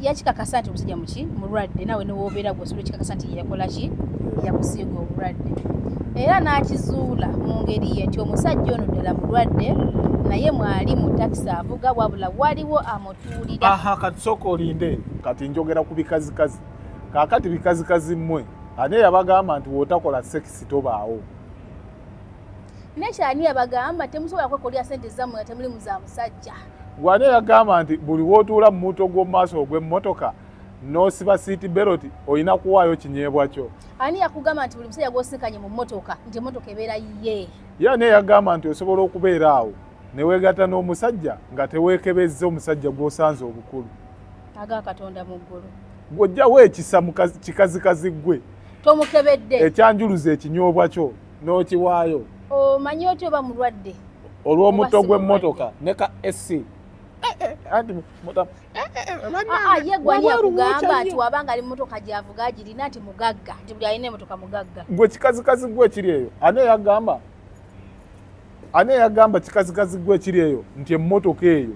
yakikakasa nti omusajja muki mulwadde nawe newobeera gwe osobola kikakasa nti yakola ki yakusiiga obulwadde era n'akizuula mu ngeri ye nti omusajja ono ddala mulwadde naye mwali mu takisi avuga wabula waliwo amutuulira. Kati sooka olinde kati njogera ku bikazikazi kaakati bikazikazi mmwe ani yabagamba nti wootakola sekisi tobaawo nekyani yabagamba temusobola kwekolera sente zammwe nga temuli muza musajja gwane yagamba nti buli wootuula mu muto gw'omu maaso ogw'emmotoka n'osiba siiti beloti olina kuwaayo kinyeebwa kyo. Ani yakugamba nti buli musajja gw'osinkanye mu mmotoka nti emmotoka ebeera yiye? Ye ani yagamba nti osobola okubeera awo ne weegatta n'omusajja nga teweekebezza omusajja gw'osanze obukulu. Aga Katonda mu ggulu. Gw'ojjawo ekisa mu kikazikazi ggwe. Tomukebedde. Ekyanjuluza ekinyoobwa kyo n'okiwaayo. Omanyi otyo oba mulwadde? Olw'omutto gw'emmotoka ne ka SC. Ye gwani yakugamba nti wabanga ali mmotoka gy'avuga agirina nti mugagga nti buli alina emmotoka mugagga. Gwe kikazikazi ggwe ekiri eyo ani yagamba kikazikazi ggwe ekiri eyo nti emmotoka eyo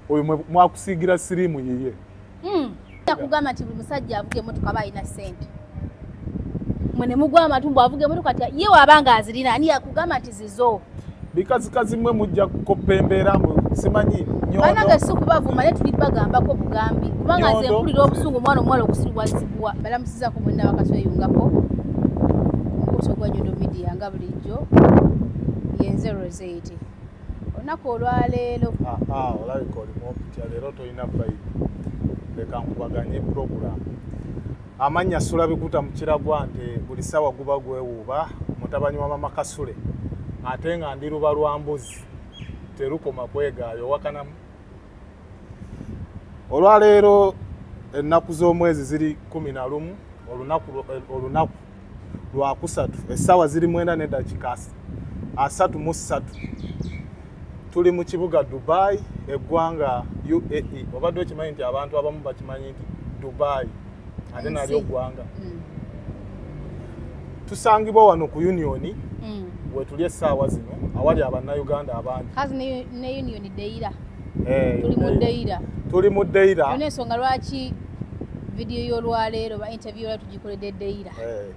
oyo mwakusiigira siriimu yiye. Yakugamba nti buli musajja avuga emmotoka aba alina ssente. Mwe ne mugwa amatumbo avuga emmotoka nti ye wabanga azirina ani yakugamba nti zizo. Bikazikazi mmwe mujja kukoppa embeera simanyi nyondo. Banaga si kubavuma ne tuli bagambako bugambi kubanga nze mpulira obusungu omwana omuwala okusirwazibwa balamusizaako mwenna bakasweyungako mukuuso gwa Nyondo Media nga bulijjo yenze Rosette olunaku olwaleero olabika olimu okutya leero tolina bayibu leka nkubaganye puroguramu amannya Sulabikuta Mukiragwante buli ssaawa guba gwewuuba mutabani wa mama Kasule ate nga ndi luba lwa mbuzi terukoma kwegaayo wakanamu. Olwaleero ennaku z'omwezi ziri 11 olunaku lwakusatu essaawa ziri 9:33 tuli mu kibuga Dubai eggwanga UAE. Obadde okimanyi nti abantu abamu bakimanyi nti Dubai ate nalyo ggwanga. Tusangibwa wano ku Union wetuli essaawa zino awali Abannayuganda abangi. Kazi ne Union Deira. Tuli mu Deira. Tuli mu Deira. Yone ensonga lwaki video y'olwaleero ba interview la tugikoledde Deira.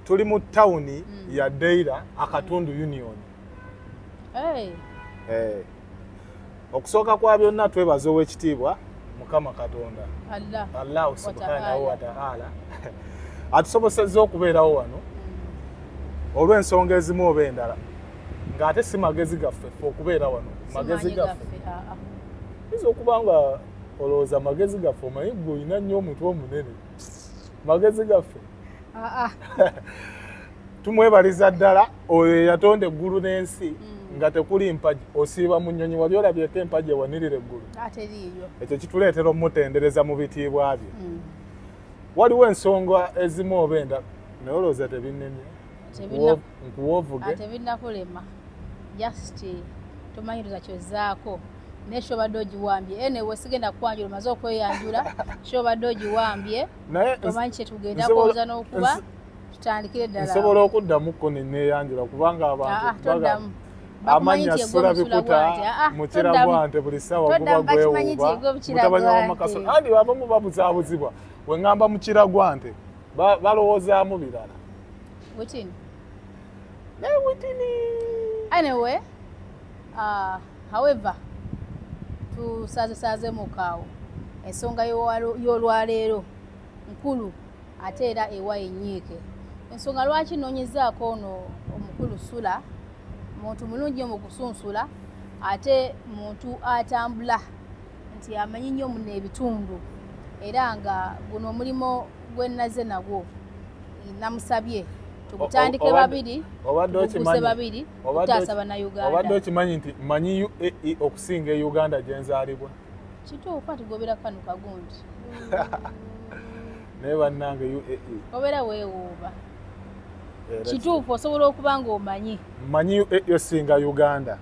Tuli mu town ya Deira akatundu Union. Okusooka kwa byonna twebaza ow'ekitiibwa Mukama Katonda. Allah subhanahu wa ta'ala. Atusobosezza okubeerawo wano olw'ensonga ezimu oba endala ng'ate si magezi gaffe ffe okubeera wano. Magezi gaffe iza okuba nga olowooza magezi gaffe omanyi gwe olina nnyo omutwe omunene. Magezi gaffe tumwebaliza ddala oyo eyatonda eggulu n'ensi nga tekuli mpagi osiiba mu nnyonyi wali olabyeko empagi ewanirira eggulu. Ekyo kituleetera omutendereza mu bitiibwa bye. Waliwo ensonga ezimu oba endala naye olowooza tebinnemye nkuwoovuge tebinnakulema just tomanyiriza kyozzaako naye kyobadde ogiwambye newe sigenda kwanjula omaze okweyanjula kyobadde ogiwambye tomanyi kyetugenda kwoza n'okuba tutandikire ddala. Nsobola okuddamuko neneeyanjula kubanga abantu amanya Sulabikuta Mukiragwante buli ssaawa guba gwewuuba mutabani wa mama Kasule. Andi abamu babuzaabuzibwa we ŋŋamba Mukiragwante balowoozaamu birala. Witini. Anyway, however, tusaze mukaawo ensonga y'olwaleero nkulu ate era ewa enyiike. Ensonga lwaki noonyezaako ono omukulu Sula muntu mulungi mu kusunsula ate muntu atambula nti amanyi nnyo muno ebitundu era nga guno omulimo gwe naze nagwo namusabye tugutandike babiri tuguse babiri tutaasa Bannayuganda. Obadde okimanyi nti manyi UAE okusinga e Uganda gye nzaalibwa? Kituufu atugobera kanu kagundi naye bannange UAE obeera weewuuba. Kituufu osobola okuba ng'omanyi manyi UAE osinga Uganda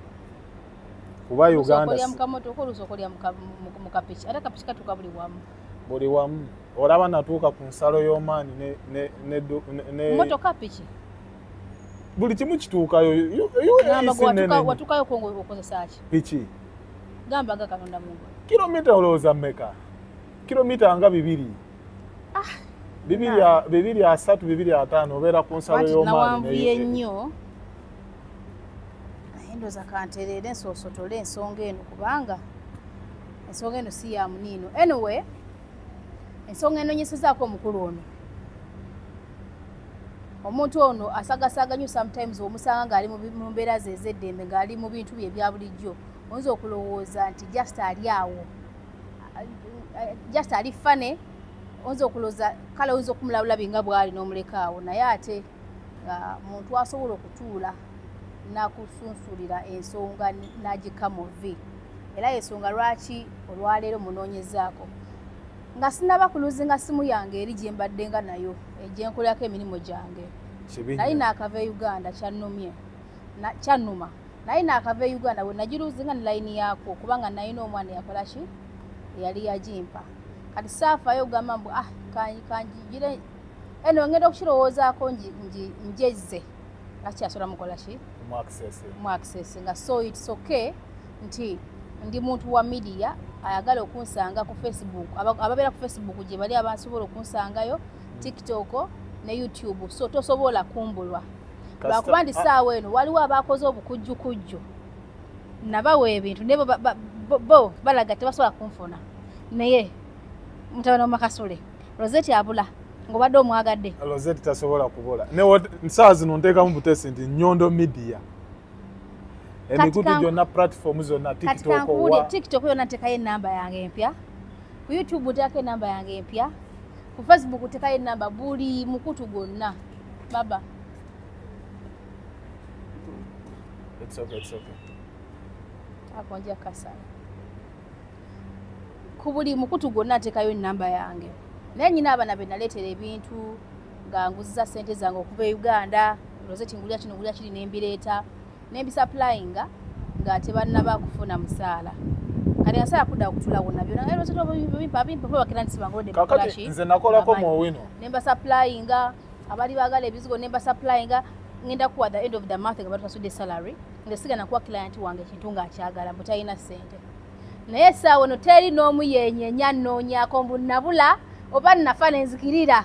kuba Uganda okolya mukamotoka oluusi okolya mukapiki ate kapiki katuuka buli wamu olaba natuuka ku nsalo y'omaani ne motoka piki buli kimu kituukayo. Watuukayo okozesa ki? Piki gamba ga Katonda Mungu kilomita olowooza mmeka? kilomita nga 2 2 3 2 5 obeera ku nsalo y'omaani nawanvuye nnyo naye ndoza kantereere ensoosotole ensonga eno kubanga ensonga eno si ya muniino anyway ensonga enonyesezaako omukulu ono omuntu ono asagasaga nnyo sometimes omusanga ng'ali mu mbeera ze ez'eddembe ng'ali mu bintu bye ebya bulijjo oyinza okulowooza nti just ali awo just ali fane oyinza okulowooza kale oyinza okumulabulabi nga bw'ali n'omuleka awo naye ate nga muntu asobola okutuula n'akusunsulira ensonga n'agikamu vi era ensonga lwaki olwaleero munoonyezaako nga sinaba kuluzinga simu yange eri gye mbaddenga nayo egyenkolako emirimu gyange naye naakava e Uganda kyannuma naye naakava e Uganda bwe nagiruzinga ne layini yaako kubanga nalina omwana yakola ki yali yagimpa kati saafayo ogamba mbu kanjigire eno ngenda okukirowoozaako njezze nga kyasobola mukola ki mu access nga so it's okay nti ndi muntu wa media ayagala okunsanga ku Facebook ababeera ku Facebook gye bali abansobola okunsangayo TikTok ne YouTube so tosobola kumbulwa lwakuba ndi saawa eno waliwo abakoze obukujjukujju nabawa ebintu nebo bo balaga tebasobola kunfuna naye mutabana Makasule Rosette abula ngobadde omwagadde Rosette tasobola kubola nsaawa zino nteekamu butesi nti Nyondo Media emikutu gyonna platform zonna TikTok yonna ntekayo enamba yange empya ku YouTube nteekako enamba yange empya ku Facebook ntekayo enamba buli mukutu gwonna baba it's okay akonja kasana ku buli mukutu gwonna ntekayo enamba yange naye nyina abana be naleetera ebintu nga nguziza ssente zange okuva e Uganda Rosette ngulya kino ngulya kiri nembireeta nembisupplyinga nga tebannaba kufuna musaala kati asala kudda okutula wonna byonna Rosette bakira ntisibangolode kakati nze nakolako mu owino nembasupplyinga abali baagala ebizigo nembasupplyinga ngenda kuwa the end of the month nga batusasudde salary nga sigana kuwa client wange ekintu ng'akyagala mbu talina ssente naye essaawa ono teri n'omu yenyeenya nnoonyaako mbu nabula oba nafa nenzikirira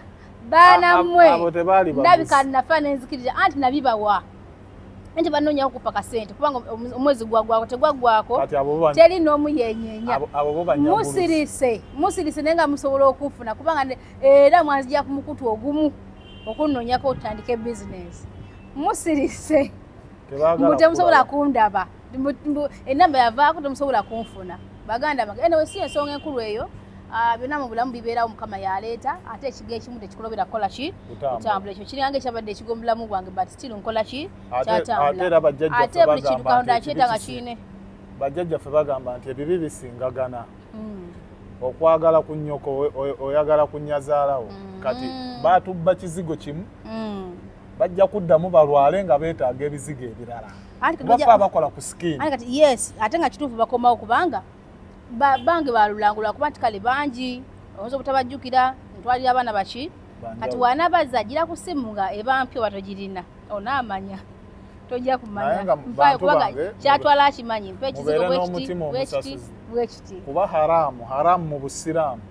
baana mmwe ndabika nafa nenzikirira anti nabibawa nti banoonya okupa kasente kubanga omwezi gwagwako tegwaggwako teri n'omu yenyeenya musirise naye nga musobola okunfuna kubanga era mwanzija ku mukutu ogumu okunnoonyako otandika ebizinesi musirise mbu temusobola kundaba enamba yavaako temusobola kunfuna baganda bange ene wesi ensonga enkulu eyo byonna mu bulamu bibeerawo mukama yaleeta ate ekigo ekimu tekikulobera kukola ki kutambula ekyo kiringa ekyabadde ekigo mu bulamu bwange but still nkola ki kyatambula ate buli kintu katonda akyetanga kiine bajjajjaffe bagamba nti ebibi bisingagana okwagala ku nnyoko oyagala ku nnyazaalawo kati baatubba kizigo kimu bajja kuddamu balwale nga beetaaga ebizigo ebirala bafa abakola ku skin yes ate nga kituufu bakomawo kubanga bange balulangula kuba nti kale bangi oyinza obutabajjukira ntwalira abaana baki kati wanabazza gira ku simu nga ebampyo batogirina onaamanya tojja kumanya kubaga kyatwala akimanyi mpa ekizigo bwekiti kuba haramu mu busiraamu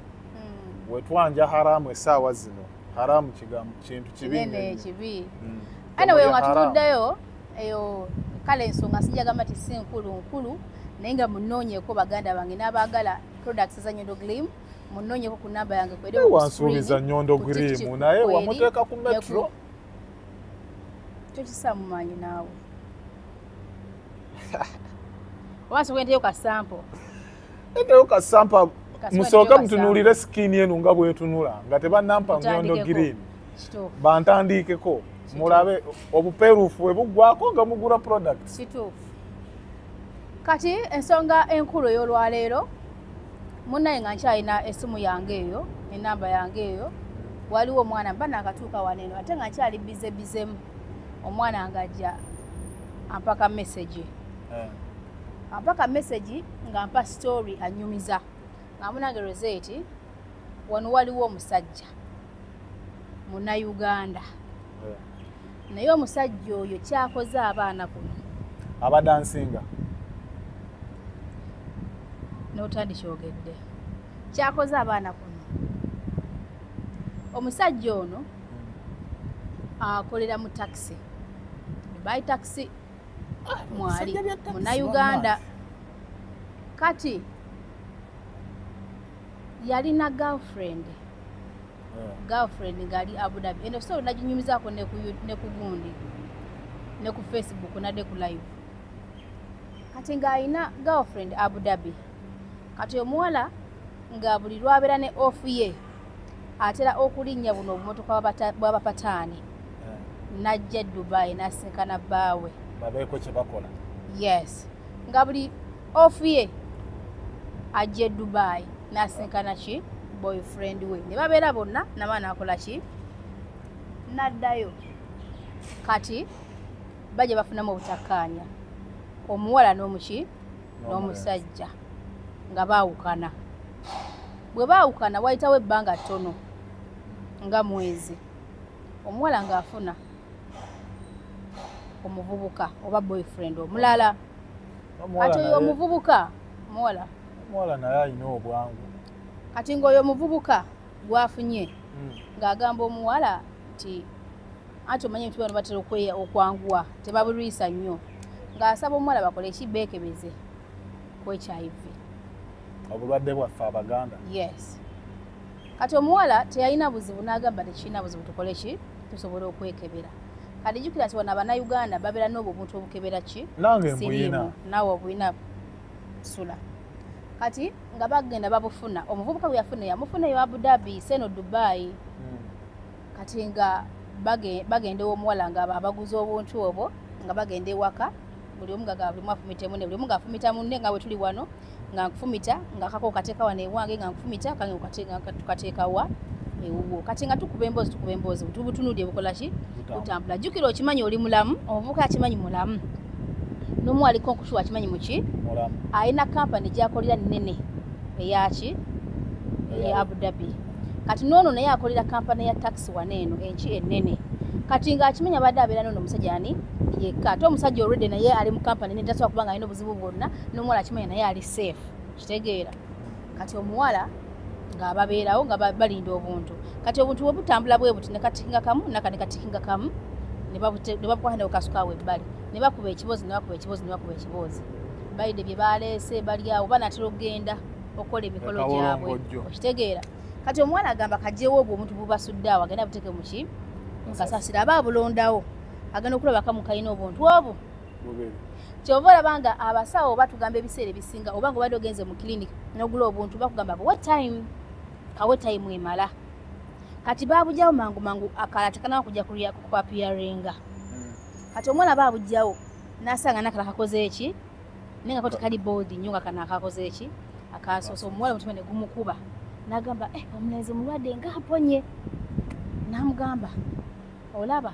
wetwanja haramu essaawa zino haramu kintu kibi anyway nga tutuddeyo eyo kale ensonga sijagamba ti si nkulu naye nga munoonyeko baganda bange n'abaagala products za Nyondo Glim munoonyeko ku namba yange wansuubiza Nyondo Glim naye wamuteeka ku metro tokisamumanyi naawe wansobola enteyo kasampo musooke mutunuulire sikini enu nga bwetunula nga tebannampa Nyondo Glim bantandiikeko mulabe obupeeruufu bwe buggwako nga mugula products kati ensonga enkulu ey'olwaleero munnaye nga nkyalina essimu yange eyo enamba yange eyo waliwo omwana mba nakatuuka waneeno ate nga nkyali bizemu omwana ng'ajja ampaka message nga mpa story anyumiza nga munange Rosette wano waliwo omusajja Munnayuganda naye omusajja oyo kyakoze abaana kuno abadansinga n'otandikyogedde kyakoze abaana kuno omusajja ono akolera mu taxi by taxi mwali Munnayuganda kati yalina girlfriend ngali Abu Dhabi eno story naginyumizaako ne ku gundi ne ku Facebook nade ku live kati ng'alina girlfriend Abu Dhabi kati omuwala nga buli lwabeera ne ofu ye atera okulinnya buno obumotoka bw'abapataani najja Dubai nasinkana bbaawe babeeko kye bakola yes nga buli ofu ye ajja Dubai nasinkana ki boyfriend we ne babeera bonna n'abaana akola ki naddayo kati bajja bafunamu obutakkaanya omuwala n'omuki n'omusajja nga baawukana bwe baawukana wayitawo ebbanga ttono nga mwezi omuwala ng'afuna omuvubuka oba boyfriend omulala kati oyo omuvubuka muwala naye alina obwangu kati ng'oyo omuvubuka gwafunye ng'agamba omuwala nti anti omanye nti bano batera okwanguwa tebabulwisa nnyo ng'asaba omuwala bakole ekibeekebeze ku HIV obulwadde bwaffe Abaganda yes kati omuwala teyalina buzibu n'agamba tekirina buzibu tukole ki tusobole okwekebera kati jjukira nti wano Abannayuganda babeera n'obwo obuntu obukebera ki nange mbuyina naawe obuyina sula kati nga bagenda babufuna omuvubuka bwe yamufuna eyo Abu Dhabi seno Dubai kati nga bagenda omuwala nga abaguza obuntu obwo nga bagenda ewaka buli omu nga buli afumitemu ne buli omu ng'afumita munne nga bwe tuli wano nga nkufumita nga kako kateeka wano ewange nga nkufumita kange tukateeka wa ewuwo kati nga tukuba emboozi butunuudye bukola ki butambula jjukira okimanyi oli mulamu omuvubuka akimanyi mulamu n'omuwala aliko nkushuwa akimanyi muki alina kampani gy'akolera nnene eyaki eya Abu Dhabi kati n'ono naye akolera kampani ya taxi wano eno enki ennene kati ng'akimenya abadde abeera n'ono omusajja ani yekka ate omusajja already naye ali mu kampani nene tasobola kuba nga alina obuzibu bwonna n'omuwala akimenya naye ali safe kitegeera kati omuwala ng'ababeerawo nga balinda obuntu kati obuntu bwe butambula bwe buti ne katikinga kamu naka ne katikinga kamu ne babukwata ne bukasukaawo ebbali ne bakuba ekibozi balidde bye baleese bali awo banatera okugenda okukola emikolo gyabwe okitegeera kati omuwala agamba kajjewo obwo omuntu bubasudde awo agenda buteeke muki mukasasira aba abulondawo agenda okulaba kamukayina obuntu obwo kyova olaba nga abasawo batugamba ebiseera ebisinga oba nga obadde ogenze mu clinic n'ogula obuntu bakugamba kawe time emala kati babugyawo mangu akala tekanaba kujja kupapiyaringa kati omwana babugyawo nasanga nakala kakoze eki naye nga ko tekali bold nnyo nga kana akakoze eki akasosa omuwala omutima ne gumukuba n'agamba omulenzi mulwadde ng'aponye n'amugamba olaba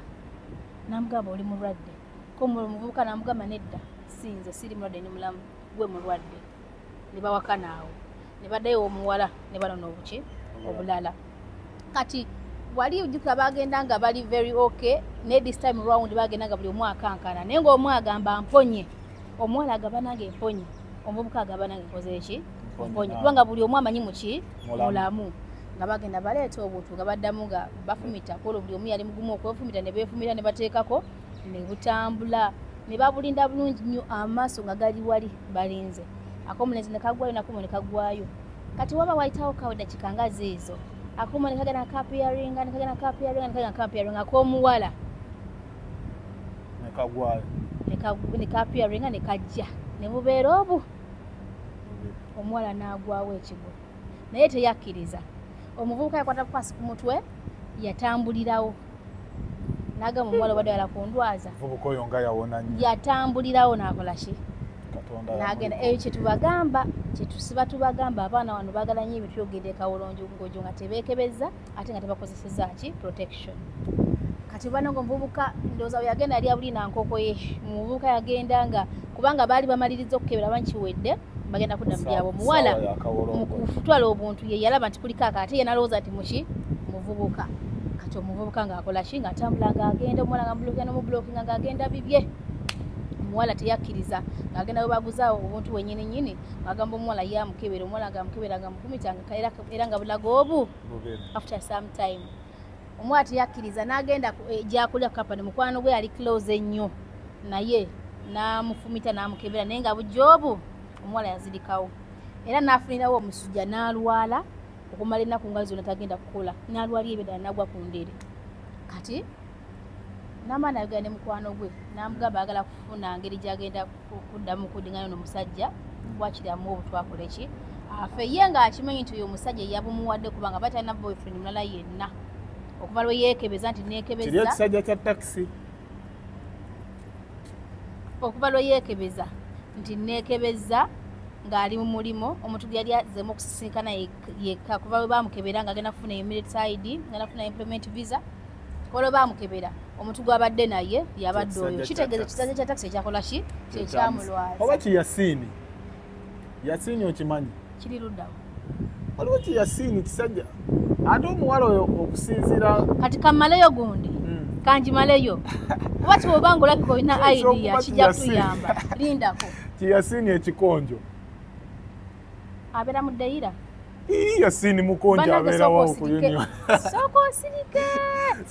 n'amugamba oli mulwadde ko omuvubuka n'amugamba nedda sinze siri mulwadde ni mulamu gwe mulwadde ne bawakana awo ne baddayo omuwala ne banona obuki obulala kati wali ujjukira bagenda nga bali very okay ne this time round bagenda nga buli omu akankana naye ng'omu agamba mponye omuwala agamba nange mponye omuvubuka agamba nange nkoze eki mponye kubanga buli omu amanyi muki mulamu nga bagenda baleeta obuntu nga baddamu nga bafumita kuolwo buli omu yali mugumu okwefumita ne beefumita ne bateekako ne butambula ne babulinda bulungi nnyo amaaso nga gali wali balinze akomulenzi ne kagwayo nakumu ne kagwayo kati waba wayitawo kawe dakika nga ziizo akuma ne kagenda kapiyaringa ak'omuwala ne kapiyaringa ne kajja ne bubeera obu omuwala n'agwawo ekigo naye teyakkiriza omuvubuka yakwata pasi ku mutwe yatambulirawo n'agamba omuwala obadde wala kundwaza yatambulirawo n'akola ki n'agenda eyo kyetubagamba kyetusiba tubagamba abaana wano baagala nnyo ebintu by'okugenda ekawolonjo ngojo nga tebeekebeza ate nga tebakozeseza ki protection kati bana ngo omuvubuka ndowooza we yagenda yali abulina nkoko ye omuvubuka yagenda nga kubanga baali bamaliriza okukebera bankiwedde bagenda kudda mu byabo omuwala mu kutwala obuntu ye yalaba nti kuliko ate ye nalowooza nti muki muvubuka kati omuvubuka ng'akola ki ng'atambula ng'agenda omuwala nga mubulookinga n'omubulookinga ng'agenda bibye omuwala teyakkiriza ng'agenda we baguzaawo obuntu wenyini nyini ng'agamba omuwala ye amukebera omuwala ng'amukebera nga mukumitanga era nga bulago obu after some time omuwala teyakkiriza n'agenda gyakulya kapani mukwano gwe yali close ennyo naye n'amufumita n'amukebera naye nga bujjoobu omuwala yazirikawo era n'afunirawo omusujja n'alwala okumala ennaku nga zonna tagenda kukola n'alwali ebyedala n'agwa ku ndere kati n'amaana ayogera ne mukwano gwe n'amugamba ayagala kufuna ngeri gy'agenda kuddamu kuddingana n'omusajja wakiramu obutwakole ki afe ye ng'akimanyi nti oyo omusajja yabumuwadde kubanga batalina boyfriend mulala yenna okuva lwe yeekebeza nti neekebeza kiri ekisajja kya takisi okuva lwe yeekebeza nti neekebeza ng'ali mu mulimo omuntu gwe yali azzeemu okusisinkana yekka kuva lwe baamukebera ng'agenda kufuna emirates ID ng'agenda kufuna employment visa kuba lwe baamukebera omuntu gw'abadde naye yabadde oyo kitegeeza ekisajja kya takisi ekyakola ki kyekyamulwaza oba kiyasiini yasiini okimanyi kiri luddawo waliwo kiyasiini kisajja ate omuwala oyo okusinziira kati kammaleyo gundi kanjimaleyo oba kibwobanga olabika olina idea kijja kutuyamba lindako kiyasiini ekikonjo abeera mu ddeyira yasiini mukonjo abeerawo ku union sooka osirike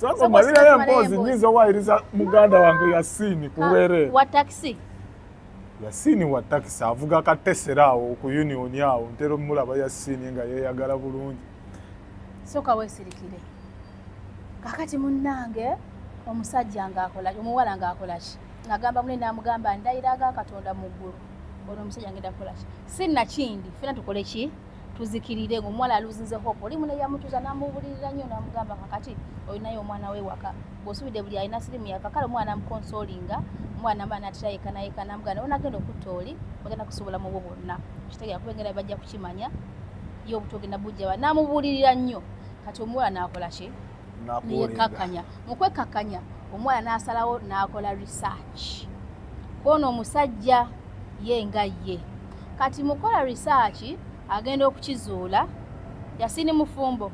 sooka omalirayo mpoozi nyinza owayiriza muganda wange yasiini kubeere wa takisi yasiini wa takisi avuga katesera awo ku union awo ntera omulaba yasiini nga yeeyagala bulungi sooka weesirikire kakati munnange omusajja ng'akola omuwala ng'akola ki ng'agamba mune n'amugamba ndayira aga katonda mu ggulu ono omusajja ngenda kukola ki sinnakindi ffena tukole ki tuzikirire ng'omuwala aluzinze hope oli mune yamutuuza n'amubulirira nnyo n'amugamba kakati olinayo omwana we waka bw'osubidde buli alina sirimu yaka kale omwana amukonsolinga omwana namba n'atira yeka n'amugamba onagenda okutta oli bagenda kusobola mu bwo bwonna kitegera kuba engenda bajja kukimanya ye obutogenda bujjaba n'amubulirira nnyo kati omuwala n'akola ki neyekkakkanya mu kwekkakkanya omuwala n'asalawo n'akola research kwono omusajja ye nga ye kati mukola research agenda okukizuula yasiini mufumbo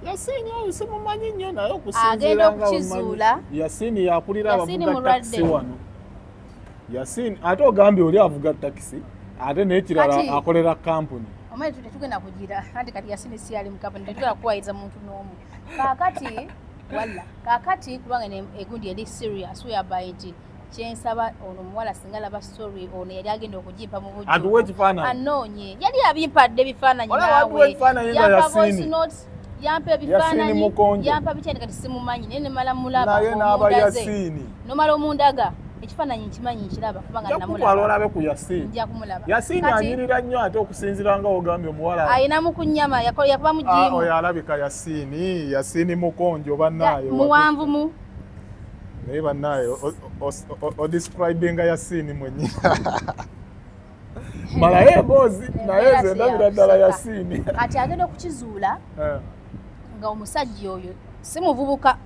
yasiini oyo simumanyi nnyo naye agenda okukizuula yasiini yakulira abavuga takisi wano yasiini ate ogambye oli avuga takisi ate n'ekirala akolera kampuni omanye tetugenda kugira anti kati yasiini si yali mu kampuni tetugenda kuwayiriza muntu n'omu kaakati kubanga egundi eri serious whereby nti kyensaba ono omuwala singa alaba story ono yali agenda okugimpa mu bujjuvu anoonye yali abimpadde ebifaananyi naawe yampa voice notes yampa ebifaananyi yampa bikyandi kati simumanyi naye nemala mulaba omundaze nomala omundaga ekifaananyi nkimanyi nkiraba kubanga namulaba olabe ku yasiini nja kumulaba yasiini anyirira nnyo ate okusinziira nga ogambye omuwala ayinamu ku nnyama yakuba mu jimu oyo alabika yasiini mukonjo bannaayo muwanvumu naye bannaayo odescribinga yasiini mwennyini malayo emboozi naye ze ndabira ddala yasiini kati agenda okukizuula nga omusajja oyo si muvubuka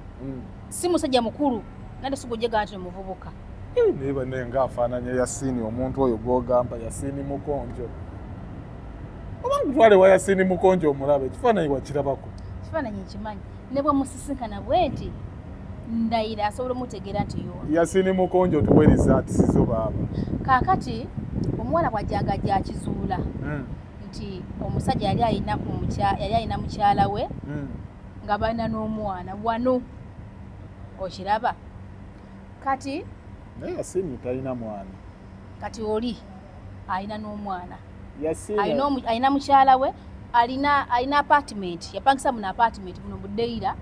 si musajja mukulu nade sigujega nti muvubuka naye bannaye ngaafaananya yasiini omuntu oyo gw'ogamba yasiini mukonjo oba nkutwale wa yasiini mukonjo omulaba ekifaananyi wakirabako ekifaananyi nkimanyi ne bwe musisinkana bwe nti ndayira asobola omutegeera nti yo yasiini mukonjo tuweriza atisizo baaba kaakati omuwala bw'ajjanga gyakizuula nti omusajja yali alina mukyala we nga balina n'omwana wano okiraba kati naye yasiini talina mwana kati oli alina n'omwana alina mukyala we alina apartment yapangisa muno apartment muno buddeira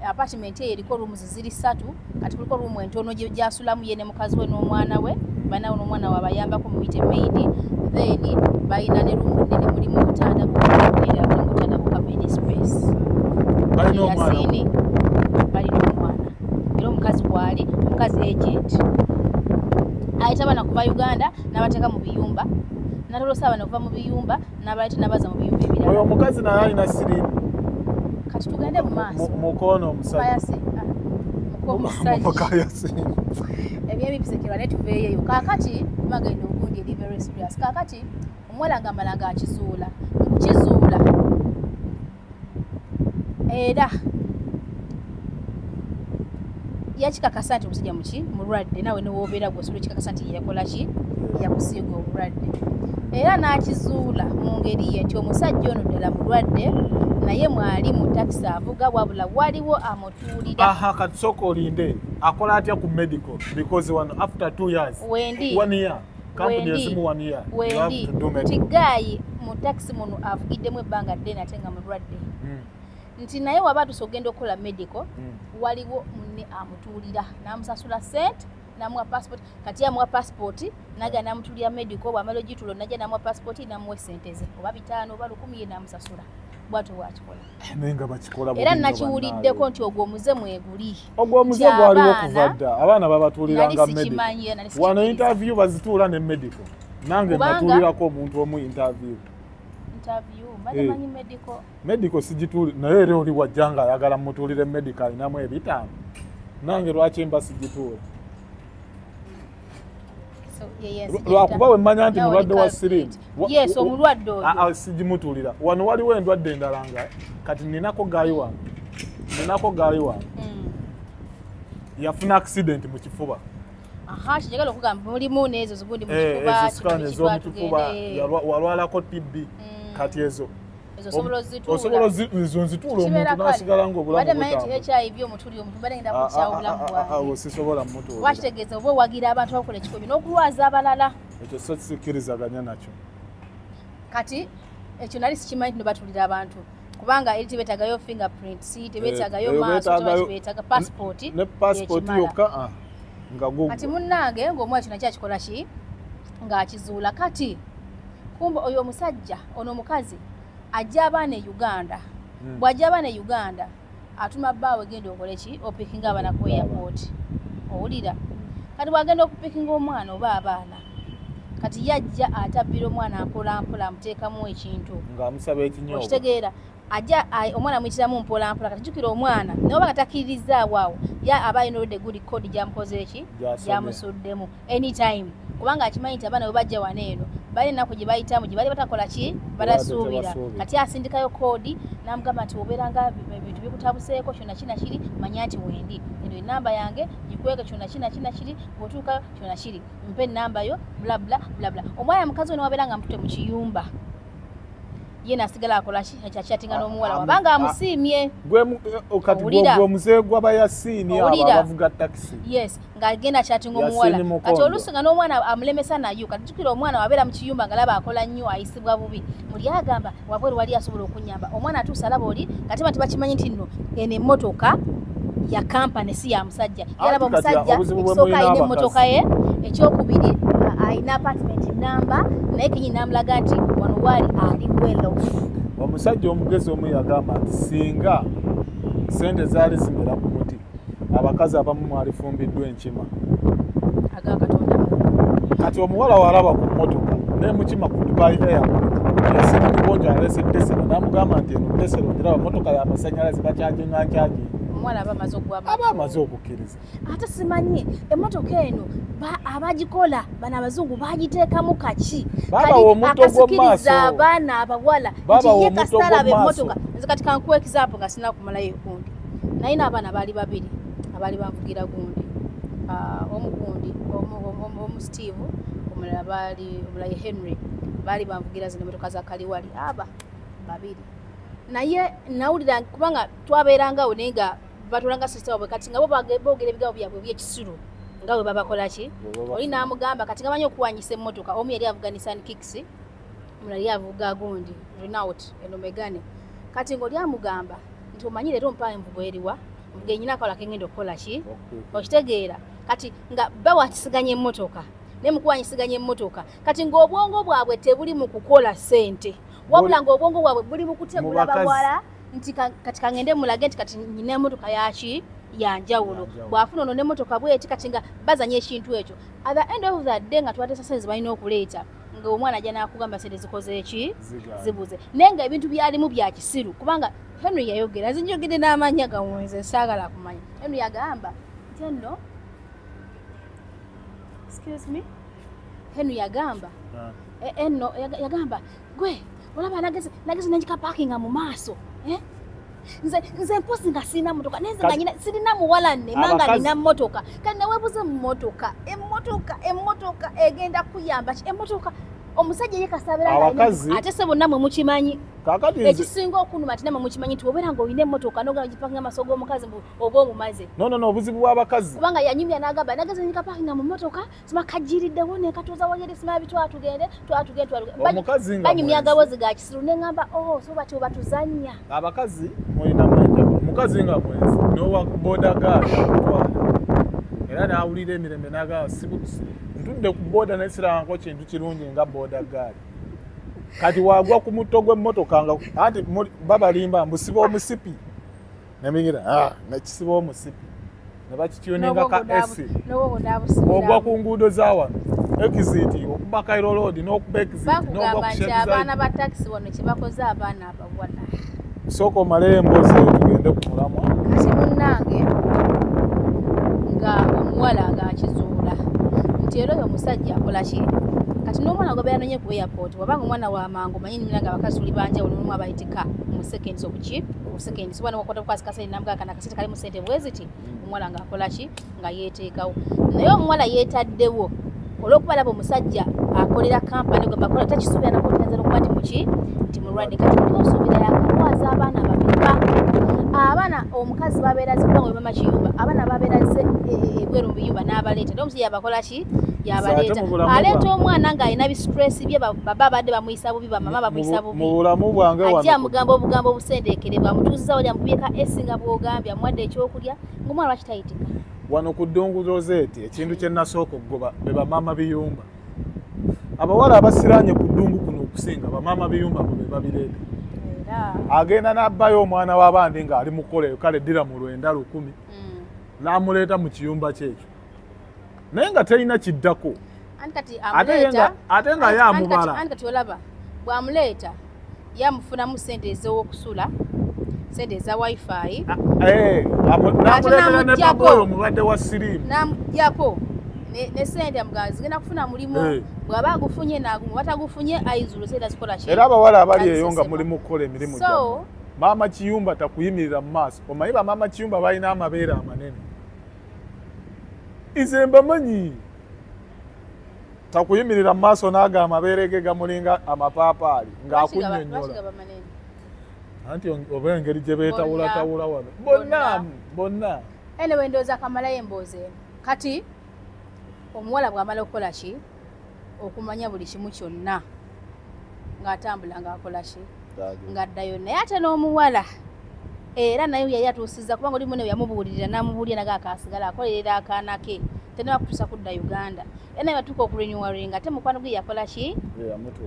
apartment eyo eriko rooms ziri 3 kati kuliko room entono gyasulamu ye ne mukazi we n'omwana we balinawo n'omwana we abayambako muyite maid then balina ne room nnene mulimu obutanda bukaera mulimu obutanda bukapeni space yasiini balina omwana era omukazi bwali omukazi agent ayita abaana kuva Uganda n'abateeka mu biyumba natolosa abaana okuva mu biyumba n'abaleeta n'abaza mu biyumba ebirala oyo omukazi naye alina siriimu kati tugende mu maaso mukono omusajja ebyebipisekera ne tuveeyeyo kaakati magenda ogundi eri very serious kaakati omuwala ngambala ng'akizuula okukizuula era yakikakasa nti omusajja muki mulwadde nawe newoobeera gwe osobola ekikakasa nti yakola ki yakusiiga obulwadde era n'akizuula mu ngeri ye nti omusajja ono ddala mulwadde naye mwali mu takisi avuga wabula waliwo amutuulira. Kati sooka olinde akola atya ku medical because after 2 years 1 year company ezimu 1 year you have to do medical. Tigayi mu takisi muno avugiddemu ebbanga ddene ate nga mulwadde nti naye waba tusogenda okukola medical waliwo munne amutuulira n'amusasula sente namuwa passport kati yamuwa passport naga namutulya medical bwamala ogitulo najja namuwa passport namuwa sente ze oba 5 oba 10 ye namusasula bwatyo bwakikola nenga bakikola era nakiwuliddeko nti ogwo omuze mweguli ogwo omuze gwaliwo kuva dda abaana babatuliranga medical wano interview bazituula ne medical nange natulirako omuntu omu interview bamanyi medical sijituli naye era oli wajjanga ayagala mutulire medical alinamu 5 nange lwaki mba sijituula lwakuba we mmanya nti mulwadde wa sirimu yes omulwadde oyo sijimutulira wano waliwo endwadde endala nga kati ninako gayi wange yafuna accident mu kifuba kijagala okugamba mulimu n'ezo zigundi mu kifuba walwalako TB kati ezo osobola nzituula omuntu n'asigala ng'obulamu HIV omutuli omuntu bagenda kukyawa obulamu bwawe sisobola mutuula wakitegeeza oba owagira abantu abakola ekikobi n'okulwaza abalala ekyo so sikkirizaganya nakyo kati ekyo nali sikimanyi nti batulira abantu kubanga eri tebeetagayo fingerprints tebeetagayo maaso tebeetaaga passport ne passport yokka nga gugu kati munnange ng'omwana kino kyakikola ki ng'akizuula kati kumbe oyo omusajja ono omukazi ajja abaana e Uganda bw'ajja abaana e Uganda atuma bbaawe genda okole ki opikinga abaana ku airport owulira kati bw'agenda okupikinga omwana oba abaana kati yajja atabbira omwana mpolampola amuteekamu ekintu ng'amusaba ekinyobwa okitegeera ajja omwana amuyitiramu mpolampola kati jjukira omwana naye oba nga takkiririzaawo awo aba alina oludde good code gyamukoze eki gyamusuddemu anytime kubanga akimanyi nti abaana bwe bajja wano eno bali ennaku gye bayitamu gye bali batakola ki balasuubira kati asindikayo koodi n'amugamba nti obeeranga ebintu bikutabuseeko kyonna kina kiri manya nti wendi eno enamba yange gikweke kyonna kina kiri bw'otuukayo kyonna kiri mpe enamba yo blabla blabla omwana mukazi ono wabeera nga mutute mu kiyumba ye nasigala akola ki akyatinga n'omuwala wabanga amusiimye kati gwe gwaba yasiini abo abavuga takisi yes ng'agenda akyatinga omuwala kati oluusi nga n'omwana amulemesa nayo kati jjukira omwana wabeera mu kiyumba nga laba akola nnyo ayisibwa bubi muli agamba wabweru wali asobola okunyamba omwana atuusa alaba oli kati bati bakimanyi nti nno eno emmotoka ya kampani si ya musajja yalaba omusajja ekisooka alina emmotoka ye ekyokubiri alina apartment namba naye kenyini namulaga nti wano waali ali well off omusajja omugezi omu yagamba nti singa sente zaali zimera ku muti abakazi abamu mwalifumbiddwa enkima kati omuwala walaba ku mmotoka nemukima ku Dubai Airport yasini mugonja alese Tesla namugamba nti eno Tesla ndiraba mmotoka y'amasanyalaze bakyaginga nkyagi omwana aba amaze okukkiriza ate simanyi emmotoka eno abagikola bano abazungu bagiteekamu kaki akasikiriza abaana abawala nti ye kasitaalaba emmotoka nze kati kankuwa example nga sina kumalayo gundi naye n'abaana baali babiri abaali bavugira gundi omugundi omu Steve omulala omulaye Henry baali bavugira zino emmotoka za kaliwali aba babiri naye nawulira kubanga twabeerangawo naye nga batulanga sisita wabwe kati nga bo boogera ebigambo byabwe by'ekisiru nga bwe babakola ki oli n'amugamba kati nga manyi okuwanyisa emmotoka omu yali avuga Nissan Kicks omulala yali avuga gundi Renault eno Megane kati ng'oli amugamba nti omanyi leero mpaa envugo eriwa mvuga enyina akola kengenda okukola ki okitegeera kati nga bawakisiganya emmotoka ne mukuwanyisiganya emmotoka kati ng'obwongo bwabwe tebuli mu kukola ssente wabula ng'obwongo bwabwe buli mu kutegula bawala nti kati kangende mulage nti kati nyina emmotoka yaki yanjawulo bw'afuna ono n'emmotoka bweti kati nga bazanya ekintu ekyo at the end of the day nga twatesa sente balina okuleeta ng'omwana ajja n'akugamba sente zikoze eki zibuze naye nga ebintu byalimu bya kisiru kubanga Henry yayogera zinjogedde n'amanya gawunze saagala kumanya Henry yagamba nti enno excuse me Henry yagamba enno yagamba gwe olaba nageze nanjika parking mu maaso nze mpozi nga sirina mmotoka nenze nga nyina sirina muwala nne manga nina mmotoka kati nawebuze emmotoka emmotoka egenda kuyamba emmotoka omusajja yekasabira abakazi ate sebo namwe mukimanyi kakati ekisinga okunuma ati namwe mukimanyi nti obeera ng'olina emmotoka noga gipanga amaso g'omukazi oba omumaze no obuzibu bw'abakazi kubanga yanyumya n'agamba nageze nikapakinga mu mmotoka simakajjiriddewo nekatuuza wayeri simabi twatugende banyumya agawozi ga kisiru neŋŋamba so bati oba tuzannya abakazi mulina mwenjawulo omukazi nga mwenzi n'owa boda gaali akutwala era n'awulira emirembe n'agamba ntudde ku boda nesirangako kintu kirungi nga boda gaali kati wagwa ku mutto gw'emmotoka nga anti babalimba mbusiba omusipi nemigira nekisiba omusipi ne bakityuningaka esi ogwa ku nguudo za wano exit okuba Cairo Road n'okuba exit bakugamba nti abaana ba taxi wano kye bakoze abaana abawala sooka omaleyo emboozi eyo tugende ku mulamwa kati munnange nga omuwala ng'akizuula nti era oyo omusajja akola ki kati n'omwana gwe beyanonye ku airport wabanga omwana wa mangu manyi nnimira nga abakazi tuli banjawulo n'omu abayitika mu seconds obuki seconds kubana wakwata kukwasi kasente namugaka nakasente kali mu ssente bweziti omuwala ng'akola ki nga yeeteekawo naye omuwala yeetaddewo olw'okuba laba omusajja akolera kampani gwe bakola takisuubira nakotanzira okuba nti muki nti mulwadde kati osuubira yakakwaza abaana babika abaana omukazi babeera zikubanga webama kiyumba abaana babeera ze ebweru mu biyumba n'abaleeta naye omusajja yabakola ki yabaleeta aleeta omwana ng'alina bistress bye baba badde bamuyisa bubi bamama bamuyisa bubi mu bulamu bwange ajja amugamba obugambo obusendeekerevu amutuuzizawo lyamubyeka esinga bw'ogambye amuwadde ekyokulya ng'omwana lwaki tayitika wano ku ddungu rozeeti ekintu kye nasooka okugoba be bamaama biyumba abawala abasiraanye ku ddungu kuno okusinga bamaama biyumba bwe babireeta agenda n'abbayo omwana w'abandi ng'ali mu kukola kale ddira mu 9,000 n'amuleeta mu kiyumba kyekyo naye nga talina kiddako ate nga yamubala kati olaba bw'amuleeta yamufunamu ssente ez'owokusula sente eza wifi namuleetera ne baboyo omulwadde wa siriimu namujjako ne sente amugaa zigenda kufuna mulimu bw'aba agufunye nagumu batagufunye ayizulu sente azikola ki era abawala abali eyo nga mulimu kukola emirimu gyammwe maama kiyumba takuyimirira mu maaso omanyi bamaama kiyumba balina amabeere amanene ize mbamanyi takuyimirira mu maaso n'aga amabeere ge gamulinga amapaapaali ng'akunnyonnyola anti oba engeri gye beetawulatawula wano bonna ene wendooza akamalayo emboozi eno kati omuwala bw'amala okukola ki okumanya buli kimu kyonna ng'atambula ng'akola ki ng'addayo naye ate n'omuwala era naye yali atuusizza kubanga oli munne yamubuulirira n'amubuulira naga akaasigala akolerera akaana ke tena bakutuusa kudda Uganda era naye batuuka okurenewalringa ate mukwano gwe yakola ki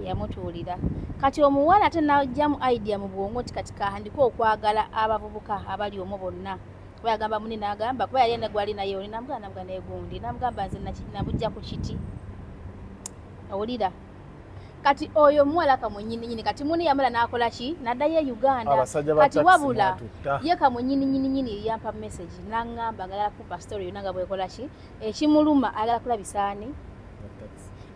yamutuulira kati omuwala ate n'ajjamu idea mu bwongo nti kati kahandike okwagala abavubuka abali omwo bonna kuba yagamba munne n'agamba kuba yali gwali naye oli namugamba negundi namugamba nze nabujja ku kiti awulira kati oyo muwala kamwenyinyini kati muni yamala n'akola ki n'addayo Uganda kati wabula ye kamwenyinyini yampa message n'aŋŋamba nga ayagala kumpa story yonna nga bwekola ki ekimuluma ayagala kulabisaani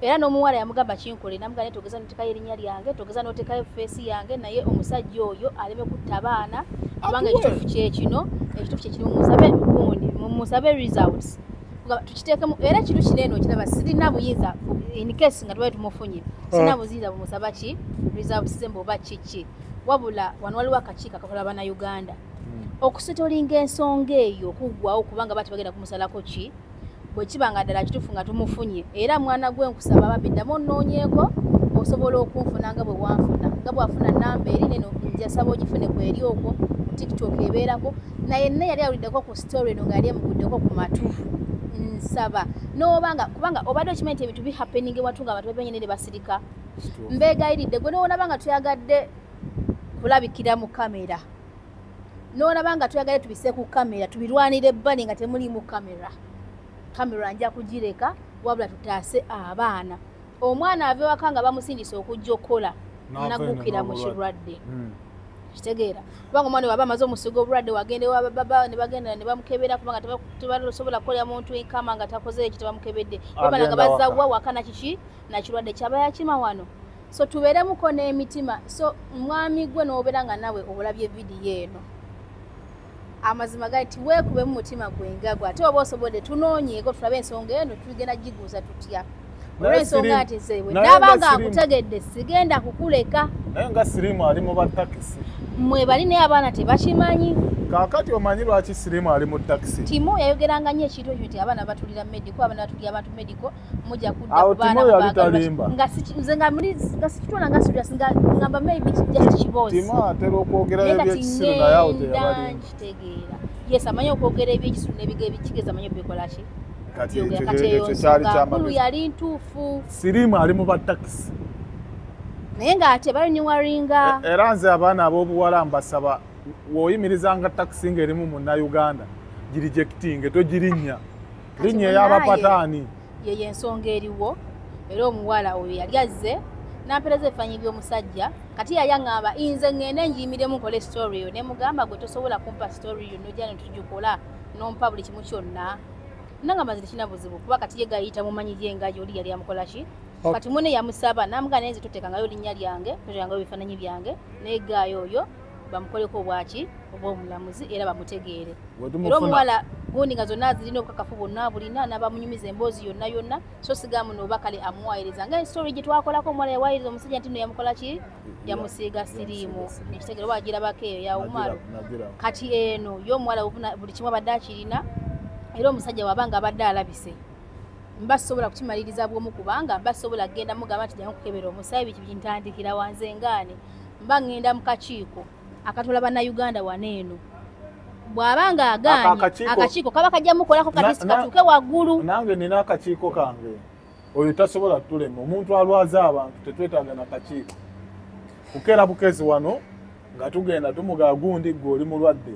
era n'omuwala yamugamba kinkole namugamba togeza notekayo erinnya lyange togeza notekayo feesi yange naye omusajja oyo aleme kutta abaana kubanga ekituufu kyekino mumusabe results tukiteekemu era kintu kineeno kiraba sirina buyinza in case nga tubaye tumufunye sirina buyinza bumusaba ki results zembe oba kiki wabula wano waliwo akakiiko akakola bannayuganda okusetolinga ensonga eyo okuggwawo kubanga bati bagenda kumusalako ki bwe kiba nga ddala kituufu nga tumufunye era mwana gwe nkusaba babiddamu onnoonyeeko osobola okunfuna nga bwe wanfuna nga bwafuna namba eri neno njasaba ogifune ku eri okwo ku tiktok ebeerako naye nne yali awuliddeko ku story eno nga yali emuguddeko ku matu nsaba n'obanga kubanga obadde okimanyi nti ebintu bihappening ewatu nga abantu bebenye ne basirika mbeegayiridde gwe n'olaba nga tuyagadde kulabikira mu kamera n'olaba nga tuyagadde tubise ku kamera tubirwanira ebbali nga temuli mu kamera nja kugireka wabula tutaase abaana omwana ave waka nga bamusindisa okujja okukola nagukira mu kirwadde kitegeera kubanga omwana waba amaze omusigo obulwadde wagende wababa ne bagenda ne bamukebera kubanga tebasobola kukolera muntu enkama nga takoze eki tebamukebedde obana nga bazzawa wakana kiki nakirwadde kyaba yakima wano so tubeeremuko n'emitima so mwami gwe n'obeera nga nawe obulabye vidiyo eno amazima gali tiweekube mu mutima gwengagwa ate oba osobodde tunoonyeeko tulabe ensonga eno tugenda giguuza tutya olw'ensonga ati zewe n'abanga akutegedde sigenda kukuleka naye nga sirimu ali mu batakisi mwe bali naye abaana tebakimanyi kaakati omanyi lwaki sirimu ali mu takisi Timo yayogeranga nnyo ekintu ekyo nti abaana batulira medico abaana batulira abantu medico mujja kudda ku baana nga sikitwala nga serious nga ngamba maybe just kibozi Timo atera okwogera ebyekisiru naye awo teyabali nkitegeera yes amanyi okwogera ebyekisiru n'ebigeza amanyi obikola ki kati ekyo kyali kyamalu yali ntuufu sirimu ali mu batakisi naye ng'ate balinywaringa era nze abaana ab'obuwala mbasaba woyimirizanga takisi ng'erimu munnayuganda girijectinge togirinnya linnya ey'abapataani yeyo ensonga eriwo era omuwala oyo yali azze n'ampereza ebifaanyi by'omusajja kati yayaŋŋamba nze ŋŋende njiyimiremu nkole story yo ne mugamba gwe tosobola kumpa story yo nojja netugikola nompa buli kimu kyonna nangamba nze tekina buzibu kuba kati ye gayita mumanyi gyengayo oli yali amukola ki kati mune yamusaba namugamba naye nze toteekangayo linnya lyange toteekangayo ebifaananyi byange naye gaayo oyo bamukoleko obwaki obw'omulamuzi era bamutegeere era omuwala gundi nga zonna zirina obukakafu bwonna bulina n'abamunyumiza emboozi yonna yonna so sigamu nooba kale amuwayiriza nga estori gye twakolako omuwala yawayiriza omusajja nti no yamukola ki yamusiiga siriimu ekitegeero oba agirabako eyo yawumaalo kati eno y'omuwala buli kimu abadde akirina era omusajja wabanga abadde alabise mba sobola kukimaliriza bwomu kubanga mba sobola kgenda mugamba nti jangu kukebera omusayi biki bintandikira wanze ngaane mba ngenda mu kakiiko akatola bannayuganda waneeno bw'abanga agaanye akakiiko kaba kajja mukolako katisi katuuke waggulu nange nina akakiiko kange oyo tasobola tulema omuntu alwaza abantu tetwetaaga na kakiiko kukeera bukezi wano nga tugenda tumugaa gundi gwe oli mulwadde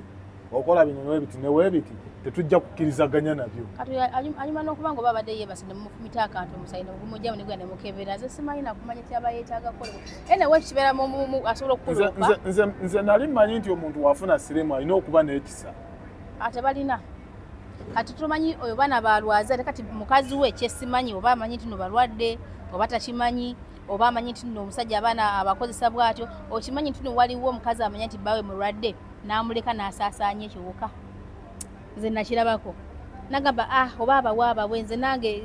okola bino nebiti neweebiti tetujja kukkirizaganya nabyo anyuma n'okuba nga oba abadde yeebase ne mufumita akantu omusayina ogumujjamu ne gwenda mukebera ze simanyi nakumanya kyaba yeetaaga kolebwa enewe kibeera asobola okukuloopa nze nali mmanyi nti omuntu wafuna sirimu alina okuba n'ekisa ate balina kati tumanyi oyo baana balwaza ate kati mukazi we ekyesimanyi oba amanyi nti no balwadde oba takimanyi oba amanyi nti no omusajja abaana abakozesa bw'atyo okimanyi nti no waliwo omukazi amanya nti baawe mulwadde n'amuleka n'asaasaanya ekiwuka nze nakirabako nagamba oba abawa abawe nze nange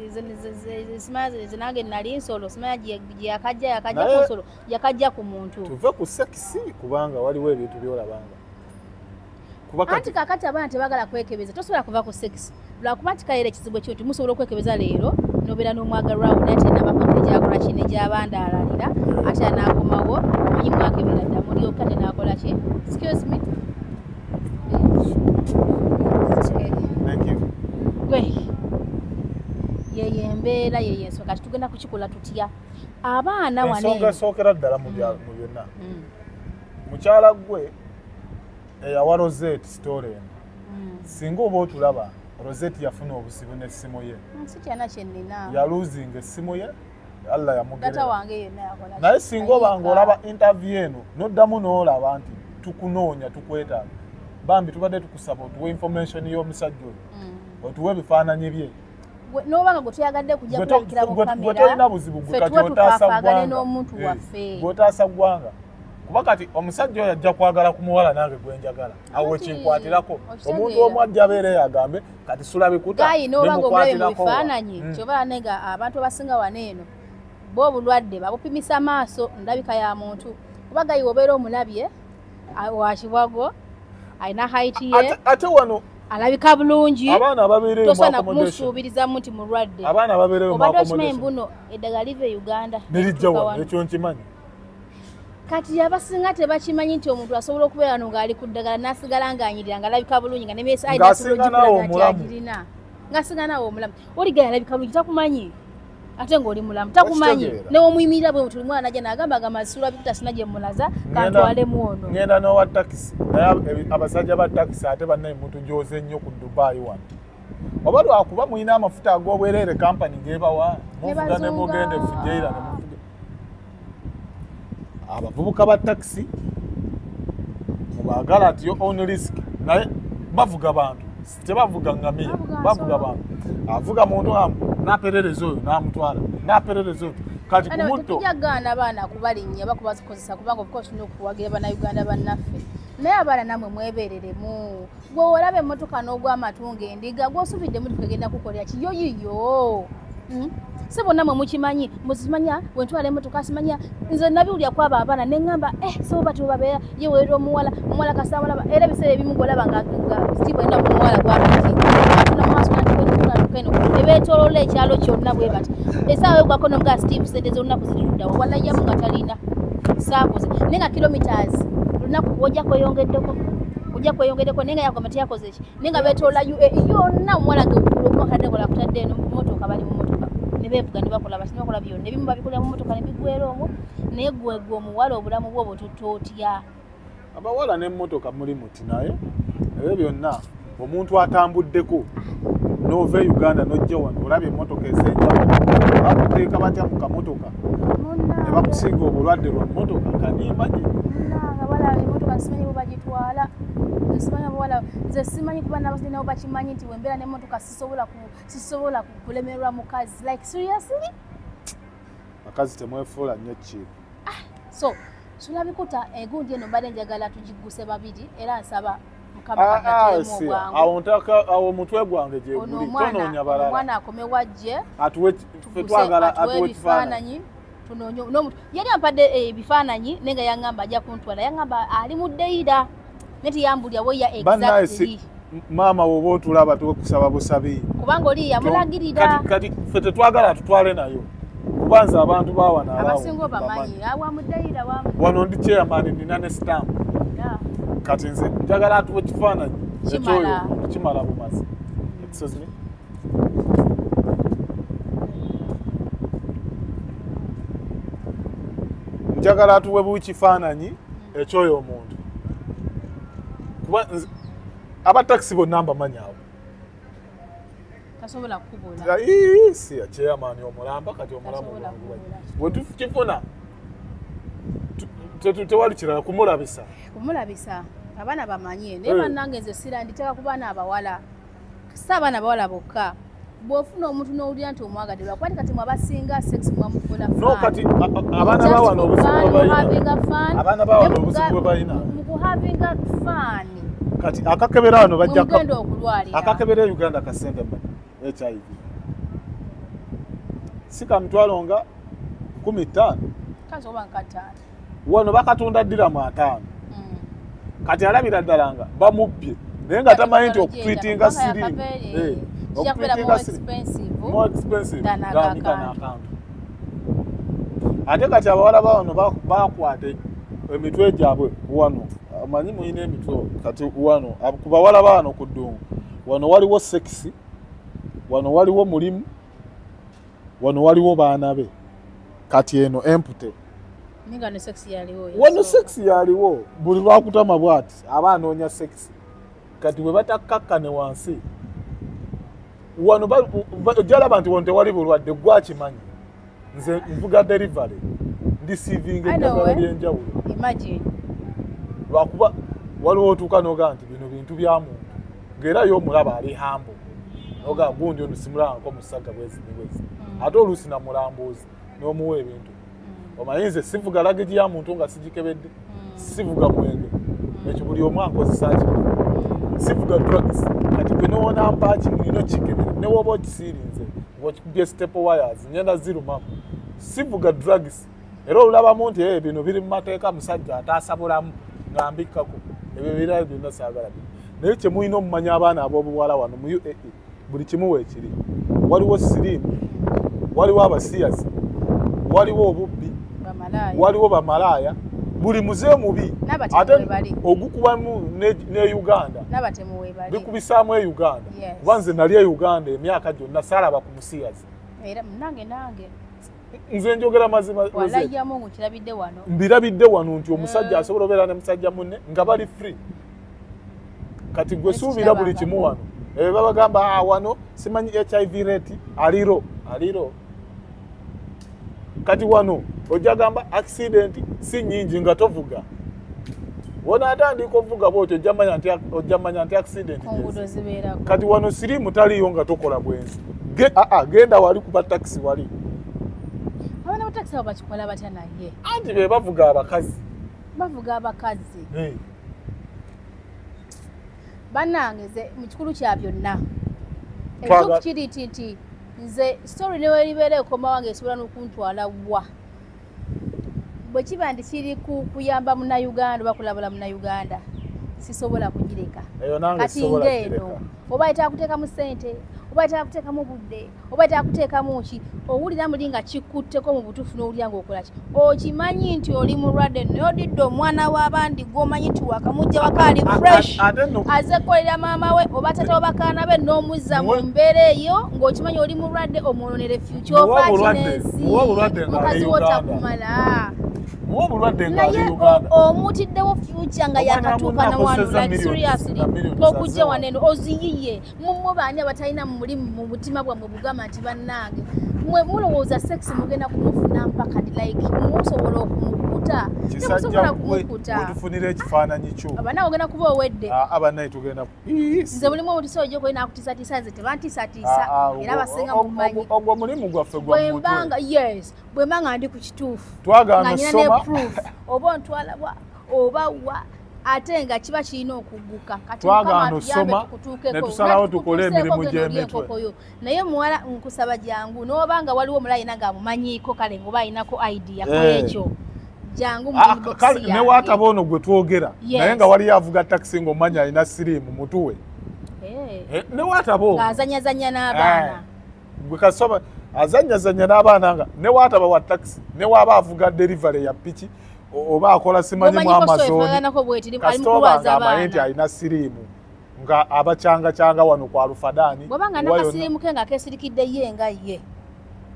nali nsolo simanya gyeyakajja ku nsolo yakajja ku muntu tuve ku sekisi kubanga waliwo ebintu byolabanga anti kakati abaana tebagala kwekebeza tosobola kuva ku sekisi lwakuba nti kayera ekizibu ekyo nti musobola okwekebeza leero nobeera n'omwagalwawo naye ate nabakola egyakola kino egyabandaalalira ate anaakomawo omanyi mwakebera dda mulyoka ate naakola ki excuse me yeyo embeera yeyo ensonga kati tugenda kukikola tutya abaana ensonga esookera ddala mu byonna mukyala gwe eyawa Rosette story eno singa oba otulaba Rosette yafuna obuzibu n'essimu ye sikyana kyennina yaluzinga essimu ye Allah yamugerera wange yonna yakola naye singa oba ng'olaba interview eno noddamu n'olaba nti tukunoonya tukwetaaga bambi tubadde tukusaba otuwe information y'omusajja oyo otuwe ebifaananyi bye nobanga gwe toyagadde kujja kulabikira mu kamera gwe tolina buzibu gwe kati otaasa ggwanga n'omuntu waffe gweotaasa ggwanga kuba kati omusajja oyo ajja kwagala ku muwala nange gwenjagala awo wekinkwatirako omuntu omu ajja abeere yagambe kati sulabikuta n'obanga omulabe mu bifaananyi kyoba nega abantu abasinga waneeno bo obulwadde babupimisa maaso ndabika ya muntu kuba gayi obeera omulabye wakibwago alina haiti ye ate wano alabika bulungi abaana ababeereyo tosana kumusuubirizamu nti mulwadde abaana ababeereyo obadde okimanyi mbuno eddagala live Uganda nerijja wano ekyo nkimanyi kati abasinga tebakimanyi nti omuntu asobola okubeera wano ng'ali ku ddagala n'asigala ng'anyirira ng'alabika bulungi nga nemyesaidagirina ng'asinga naawe omulamu oligaya alabika bulungi takumanyi ate ng'oli mulamu takumanyi newomuyimira bwe muti omwana najja n'agamba gamasula bikuta sina gye mulaza kantwalemu ono ngenda n'owa takisi naye abasajja ba takisi ate bannaye mutujooze nnyo ku Dubai wano oba lwakuba mulina amafuta ag'obwereere kampani geebawa muvuga ne mugende fujeira ne muvuga abavubuka ba takisi mubaagala ati yo own risk naye bavuga bantu tebavuga ngamiya bavuga bantu avuga muntu amu naperereza oyo namutwala naperereza oyo kati ku mutto tujagaana abaana kubalinnya bakubazikozesa kubanga of course tulina okuwagira bannayuganda bannaffe naye abaana namwe mwebereremu gwe olabe emmotoka n'ogwa amatungo endiga gw'osubidde emmotoka egenda kukolera kiyo yiyo se bonna mwe mukimanyi muzimanya bwentwala emmotoka simanya nze nabiwulira kwaba abaana ne ŋŋamba so bati webabeera ye weerera omuwala kasawalaba era ebiseera ebimu golaba nga Steve enda ku muwala gwatuna maaso natikeno ebeetooloola ekyalo kyonna bwe bati esaawa yogwako nomuga Steve sente z'olunaku ziriruddawa wala yamu nga talina saakoze naye nga kilometers olunaku ojja kweyongeddeko naye nga yagamba teyakoze ki naye nga beetoola yonna omuwala geokaddekola kutadde eno mumotoka bali mu motoka ne beevuga ne bakola bati ne bakola byonna ebimu babikolera mu motoka ne bigwera omwo naye gwe omuwala obulamu bwo bwototya abawala n'emmotoka muli muti naye ebyo byonna omuntu atambuddeko n'ova e Uganda n'ojja wano olabye emmotoka ez'enjawulo bakuteeka batya mu kamotoka ne bakusiiga obulwadde lwa mmotoka kaniimanyi abawala emmotoka simanyi bwe bagitwala nze simanyi kuba nabasajja nabo bakimanyi nti wembeera n'emmotoka sisobola kulemerwa mukazi like seriously bakazi temwefuula nnyo kiibu so sulabikuta egundi eno mbadde njagala tugiguse babiri era nsaba awo omutwe gwange gyeguli tonoonya balala omwana akome wajje atuwe ebifaananyi yali ampadde ebifaananyi naye nga yaŋŋamba ajja kuntwala yaŋŋamba ali mu ddeyira naye tiyambulya woya exactly maama woba otulaba tuwekusaba busabi kubanga oli yamulagirira kati ffe tetwagala tutwale nayo kubanza abantu bawano abasinga obamanyi awa mu ddeyira wano ndi chairman nina ne stamp kati nze njagala atuwe kifaananyi ekyoyo kimala bumazi excuse me njagala atuwe bukifaananyi ekyoyo omuntu kuba abataxi bonna mbamanyi awo tasobola kukubuula si chairman omulamba kati omulamu bwe tukifuna tewali kirala kumulabisa abaana bamanye naye bannange nze sira nditeka ku baana abawala si abaana abawala bokka bw'ofuna omuntu n'owulira nti omwagadde lwakuba kati mwabasinga sex mwamukola kati abaana bawano obuzibu bwe balina mukuhavinga faani kati akakebera wano bajja mugenda okulwalira akakebera Uganda kasente HIV si kamutwalo nga 15 kazi oba nkataano wano bakatunda ddiramu 5 kati alabira ddala nga bamubbye naye nga tamanyi nti okutwitinga siringi more expensive than account ate kati abawala bawano bakwate emitwe gyabwe wano amanyi muyina emitwe kati wano ku bawala bawano ku ddungu wano waliwo sexy wano waliwo mulimu wano waliwo baana be kati eno empute wano sexy yaliwo buli lwakutama bwati aba anoonya sexy kati bwe batakkakkane wansi wano jalaba nti wano tewali bulwadde gwakimanyi nze nvuga delivery ndisiivinga eddagala ly'enjawulo lwakuba waliwo otuuka noga nti bino bintu bya muntu ng'era y'omulaba ali hambo noga gundi ono simulabako musaga bwezi ne bwezi ate oluusi namulambuuzi n'omuwa ebintu omanyi nze sivuga lagegi ya muntu nga sigikebedde sivuga mwenge ekyo buli omu akozesa kimanyi sivuga drugs kati gwe newonampa kimulino kikebere ne woba okisiirinze ng'okikubye stepo wires ngenda zirumamu sivuga drugs era olulabamu nti bino biri mu mateeka musajja ataasabulamu ng'ambikkako ebyo bira byonna saagala naye kyemulina omumanya abaana ab'obuwala wano mu UAE buli kimu weekiri waliwo siriimu waliwo abasiyazi waliwo obubbi waliwo bamalaaya buli muze mubi ate ogukubamu ne Uganda bikubisaamu e Uganda kuba nze nali e Uganda emyaka gyonna saalaba ku musiyazi nze njogera mazima mbirabidde wano nti omusajja asobola obeera ne musajja munne nga bali free kati gwe suubira buli kimu wano babagamba wano simanyi HIV rate aliro kati wano ojagamba accident si nyingi nga tovuga wona atandika ovuga bwotyo ojamanya nti accident kati wano sirimu taliyo nga tokola bwenzi genda wali kuba taxi wali abana ba taxi bakikola batya naye anti be bavuga abakazi bannange mu kikulu kya byonna ekituufu kiri nti nze story newe libeera ekoma wange esobola n'okuntwala wa bwe kiba nti kiri kuyamba munnayuganda oba kulabula munnayuganda sisobola kugireka kati ng'eno oba yetala kuteekamu ssente oba yetala kuteekamu budde oba yetala kuteekamu ki owulira muli nga kikutteko mu butuufu n'owulira ng'okola ki okimanyi nti oli mulwadde n'odidde omwana w'abandi gw'omanyi nti wakamujja wakaali fresh aze kukolera maama we oba tata wabakaana be n'omuzza mu mbeera eyo ng'okimanyi oli mulwadde omwononere future ofakinensi mukazi wotakumala naye omutiddewo future nga yakatuuka na wano like seriously okujja waneno oziyiye mumwe baani abatalina mulimu mu mutima bwammwe bugamba nti bannange mwe mulowooza sex mugenda kumufuna mpaka like musobola okumukuta temusobola kumukuta wetufunira ekifaananyi kyo abanawe ogenda kuba owedde abanaye tugenda nze mulimu obutiisa ojja okoye nakutiisatiisa nze tebantiisatiisa era abasinga mumanyi ogwo mulimu gwaffe gwa bwembanga yes bwembanga ndi ku kituufu twagana soma oba ontwalabwa oba wa ate nga kiba kirina okugguka twagana osoma ne tusalawo tukole emirimu gy'emitwe naye muwala nkusaba jangu n'oba nga waliwo omulala yina ng'amumanyiiko kale ng'oba ayinako idea kola ekyo jangu ne waataba ono gwe twogera naye nga waliyo avuga takisi ng'omanyi alina siriimu mutuwe ne waataba ono ng'azanyazanya n'abaana gwe kasoma azanyazanya n'abaana nga ne waataba wa takisi ne waaba avuga delivery ya piki oba akola simanyi mu Amazon kasitoba ng'amanyi nti alina siriimu nga abacyanga wano kwa Alfadani bw'abanga nakasiriimu ke ng'akeesirikidde ye nga ye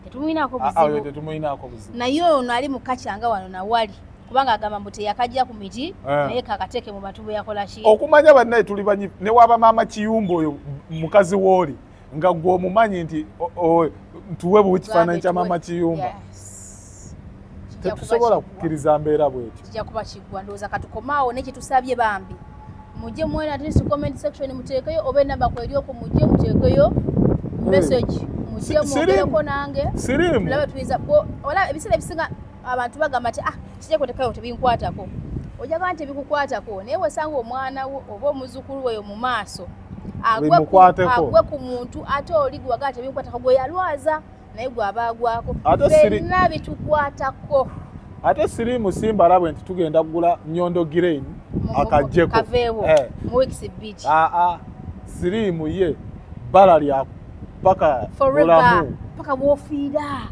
tetumuyinaako buzibu naye ono ali mu kacyanga wano nawali kubanga agamba mbu teyakajja ku miti naye kakateeke mu bantu bwe yakola ki okumanya bannaye tuli banyi ne waba maama Kiyumba oyo mukazi w'oli nga gwe omumanyi nti tuwe buwi kifaananyi kya maama Kiyumba tetusobola kukkiriza mbeera bwetyo kijja kuba kiggwa ndowooza katukomaawo ne kyetusabye bambi mujje mwena ati comment section muteekeyo oba enamba kwerioko mujje muteekeyo message mujje mwogereko nange sirimu ola ebiseera ebisinga abantu bagamba nti kijja kwetekayo tebinkwatako ojaga nti bikukwatako naye wesanga omwana wo oba omuzukulu weyo mu maaso agwe ku muntu ate oli gwagaa tebinkwatako gwe yalwaza naye gwaba agwako fenna bitukwatako ate sirimu simbalabwe nti tugenda kugula Nyondo Grain akajjeko kaveewo mu weeks bbiri sirimu ye bala lya paka bulamu paka bwofiira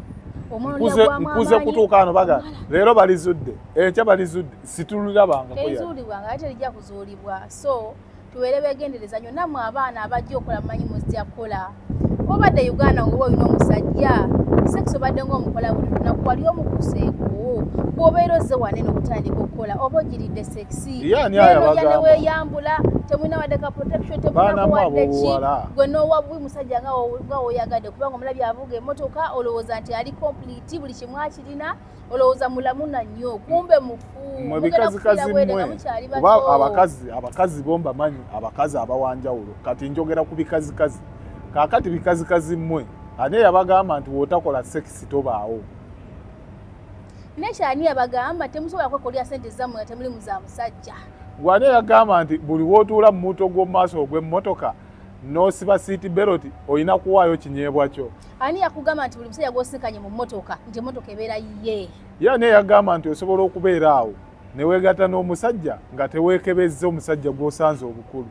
nkuze kutuuka ano baga leero balizudde enkya balizudde situlirabanga tezuulibwanga ate lijja kuzuulibwa so tubeere beegendereza nyonna mu abaana abajja okola mumanyi muzija kukola obadde Uganda ngoba olina omusajja sex obadde ng'omukola buli lunaku wali omukuseeko bw'obeera ozze wanene okutandika okukola oba ogiridde sexy neweeyambula temulina wadde ka protection temulina wadde ki gwe n'owa bubi musajja nga woyagadde kubanga omulabi avuga emmotoka olowooza nti ali complete buli kimu akirina olowooza mulamu na nnyo kumbe mufu mubikazikazi mmwe abakazi bombamanyi abakazi abawanjawulo kati njogera ku bikazikazi kakati bikazikazi mmwe ani yabagamba nti wootakola sekisi tobaawo nekyani yabagamba temusobola kwekolera sente zammwe nga temuli muza musajja gwani yagamba nti buli wootuula mu muto gw'omu maaso ogw'emmotoka n'osiba siiti beloti olina kuwaayo kinyeebwa kyo ani yakugamba nti buli musajja gw'osinkanye mu mmotoka nti emmotoka ebeera ye ye ani yagamba nti osobola okubeera awo ne weegatta n'omusajja nga teweekebezza omusajja gw'osanze obukulu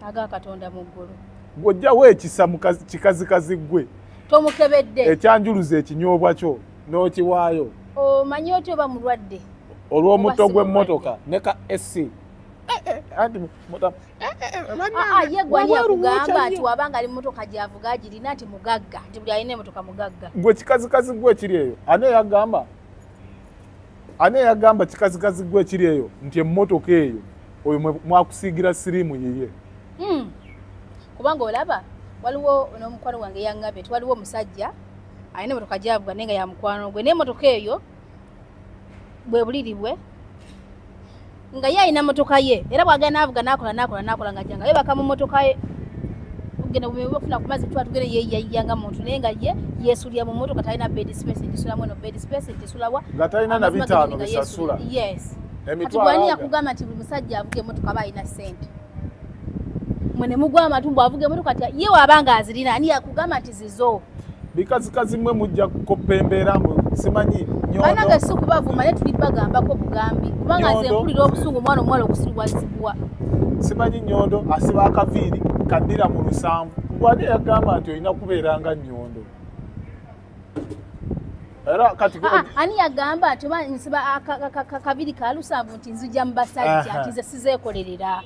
aga Katonda mu ggulu gw'ojjawo ekisa kikazikazi ggwe tomukebedde ekyanjuluza ekinyoobwa kyo n'okiwaayo omanyi oti oba mulwadde olw'omutto gw'emmotoka ne ka esi ye gwani akugamba nti wabanga ali mmotoka gyavuga agirina nti mugagga nti buli alina emmotoka mugagga gwe kikazikazi ggwe ekiri eyo ani eyagamba kikazikazi ggwe ekiri eyo nti emmotoka eyo oyo mwakusiigira siriimu yiye kubanga olaba waliwo n'omukwano gwange yaŋŋambye nti waliwo omusajja alina emmotoka gyavuga naye nga ya mukwano gwe n'emmotoka eyo bwe buliri bwe nga ye alina mmotoka ye era bw'agenda n'avuga n'akola nga janga yebaka mu mmotoka ye ogenda bufuna ku mazzi tugende yeyayiyanga muntu naye nga ye yeesulira mu mmotoka talina bed space ntisulamu eno bed space ntisulawa nga talina na bitaano bisasula yes kati bwani yakugamba nti buli musajja avuga emmotoka aba alina ssente mwene mugwa amatumbo avuge moto kati ye wabanga azirina ani yakugamba nti zizo bikazi mwe mujja kopembera mu simanyi nyondo bana gasu kubavuma ne tulibagamba ko bugambi kubanga nze mpulira obusungu mwana omwala okusirwa zibwa simanyi nyondo asiba akaviri kadira mu lusambu wali yagamba nti olina kubeeranga nyondo era kati ani yagamba nti nsiba akaviri ka lusambu nti nzija mu basajja nti ze sizeekolerera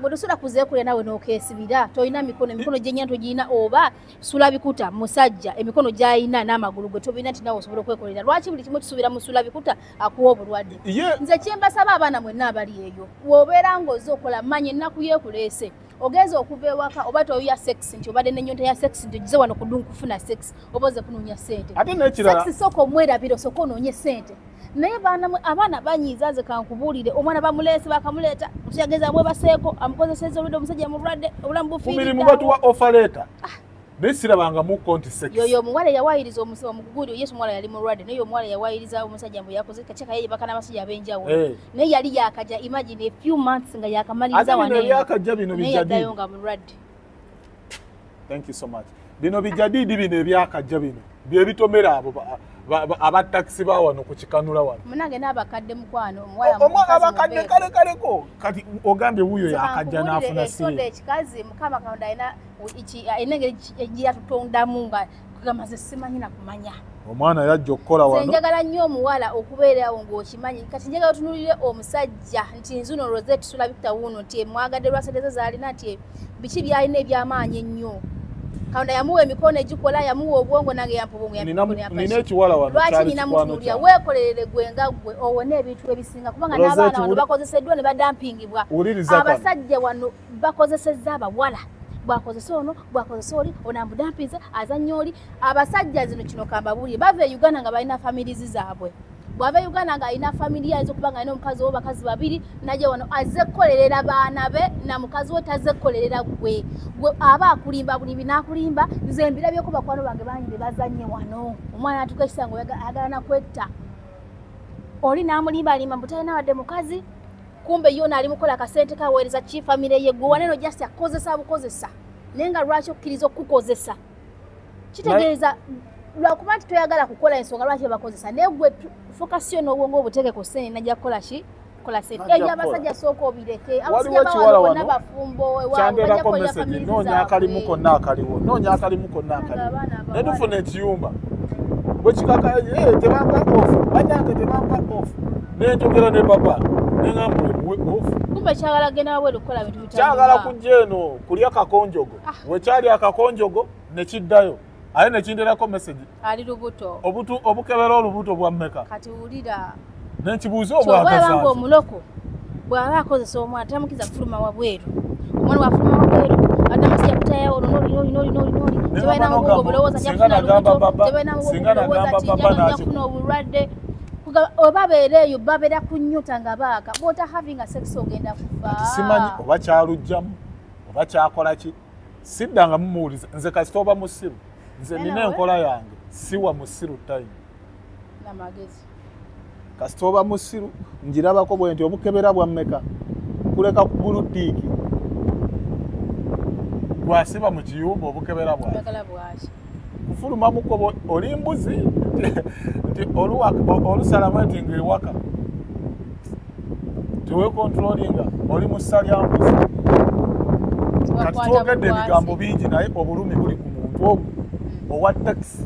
gwe tosobola kuzeekolera nawe n'okeesibira tolina emikono gyenyanto giyina oba sulabikuta musajja emikono gyayina n'amagulu gwe tobirina nti nawe osobola okwekolera lwaki buli kimu kisuubira mu sulabikuta akuwa obulwadde nze kyembasaba abaana mwenna abali eyo bw'obeera ng'oze okola manya ennaku yeekuleese ogeza okuva ewaka oba toya sex nti obadde n'ennyonta ya sex nti ogize wano kudungu kufuna sex oba oze kunoonya ssente sex sooka omwerabira osooka onoonye ssente naye abaana banyiiza ze kankubuulire omwana bamuleese bakamuleeta mutuyageza bwe baseeko amukozeseza oludde omusajja mulwadde obulamu bufiiridde mumirimu batuwa ofaleta nesirabanga mu konti sex yoyo omuwala yawayiriza omuguguli yesu omuwala yali mulwadde naye omuwala yawayiriza omusajja mbu yakoze kaceka yeye bakana abasajja ab'enjawulo naye yali yakajja imagine a few months nga yakamaliriza wanebyakajja bino bijaddiyo nga mulwadde. Thank you so much. Bino bijadidi bino ebyakajja bino byebitomera abo abatakisi ba wano ku kikanula wano munange n'abakadde mukwano abakadde kaleko kati ogambye wuyo yakajja n'afuna siri ekikazi mukama katonda ayina engeri yatutondamu nga kugamaze simanyi na kumanya omwana yajja okukola wano njagala nnyo omuwala okubeerawo ng'okimanyi kati njagala otunulire omusajja nti nzuno Rosette sulabikta wuno nti mwagadde lwasedeza zaalina nti biki byalina ebyamaanyi ennyo katonda yamuwa emikono egikola yamuwa obwongo nange yampa obwongo nina ekiwala wano lwaki nina mutunuulira weekolerere gwe nga ggwe owone ebintu ebisinga kubanga n'abaana wano bakozeseddwa ne badampingibwa abasajja wano bakozesezza abawala bwakozesa ono bwakozesa oli onambudampiza azannya oli abasajja zino kino kambabuulire bava e Uganda nga balina familizi zaabwe bw'ava Uganda nga alina family yazo kubanga alina omukazi oba bakazi babiri najja wano azekkolerera baana be na mukazi we tazekkolerera gwe aba akulimba buli binakulimba nze mbirabyeko bakwano bange bangi bazanye wano omwana atuka ekisango ayagala nakwetta oli n'amulimba alimba mbutalina wadde mukazi kumbe yona ali mukola akasente kaweereza ki family ye gwe waneno just akozesa bukozesa naye nga lwaki okkiriza okukozesa kitegeeza lwakuba nti toyagala kukola ensonga lwaki bakozesa naye gwe fokasiyo n'obwongo obuteeke ku ssente najja kukola ki kola ssente eyo abasajja sooka obireke abasajja bawano bonna bafumbo kyanderako message noonya akalimu konna akaliwo noonya akalimu konna akaliwo naye tufuna ekiyumba bwe kikaka tebampa ofu bannange tebampa ofu naye njogera ne baba neŋambwe ofu kumbe kyagala genda wabweru okukola bintu bitali kyagala kujja eno kulya kakonjogo wekyali akakonjogo nekiddayo aye nekinderako message ali lubuto obukebera olubuto bwa mmeka kati wulira nenkibuuza obwagaza omuloko bw'aba akozesa omwana tamukiza kufuluma wabweru omwana wafuluma wabweru ate amasajja kutayawo noli tebalina mugongo bulowooza nyafuna lubuto tebalina mugongo bulowooza tinyafuna obulwadde oba beera eyo babeera ku nnyota nga baaka bwota having a sex ogenda kufa simanyi oba kyalujjamu oba kyakola ki siddanga mumuwuliza nze kasita oba musiru nze nina enkola yange siwa musiru time namagezi kasita oba musiru njirabako bwe nti obukebera bwa mmeka kuleka ku bulutiiki gwasiba mu kiyumba obukebera bwaki kufuluma muko oli mbuzi nti olusalamu eti ng'ewaka tewekontrolinga oli mu ssa lya mbuzi kati twogedde ebigambo bingi naye obulumi buli ku muntu ogwo owa takisi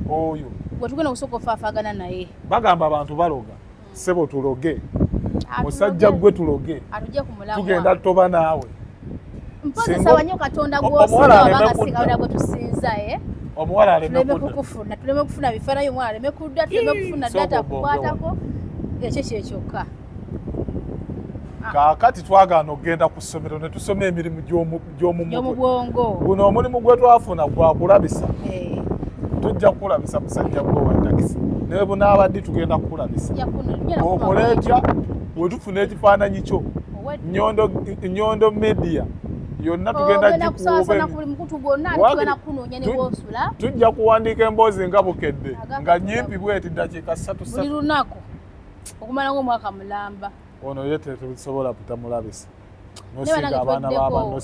oyo tugenda okusooka ofaafagana naye bagamba abantu baloga sebo tuloge musajja gwe tuloge tugenda toba naawe mpozesa wanyo katonda gwosibanga sigawula gwe tusinza omuwala tuleme kufuna bifaanayo omwala aleme kudda tuleme kufuna data kukwatako ekyo kyekyokka kaakati twagaana okgenda ku ssomero ne tusoma emirimu gy'omubwongo guno omulimu gwe twafuna gwakulabisa tujja kukulabisa musajja gwe wa takisi naye bunaabaddi tugenda kukulabisa okola etya bwe tufuna ekifaananyi kyo nyondo media yonna tugenda tujja kuwandiika emboozi nga bukedde nga nyimpi bweti dakiika 3 buli lunaku okumala ng'omwaka mulamba ono ye tetusobola butamulabisa nosiga abaana b'abantu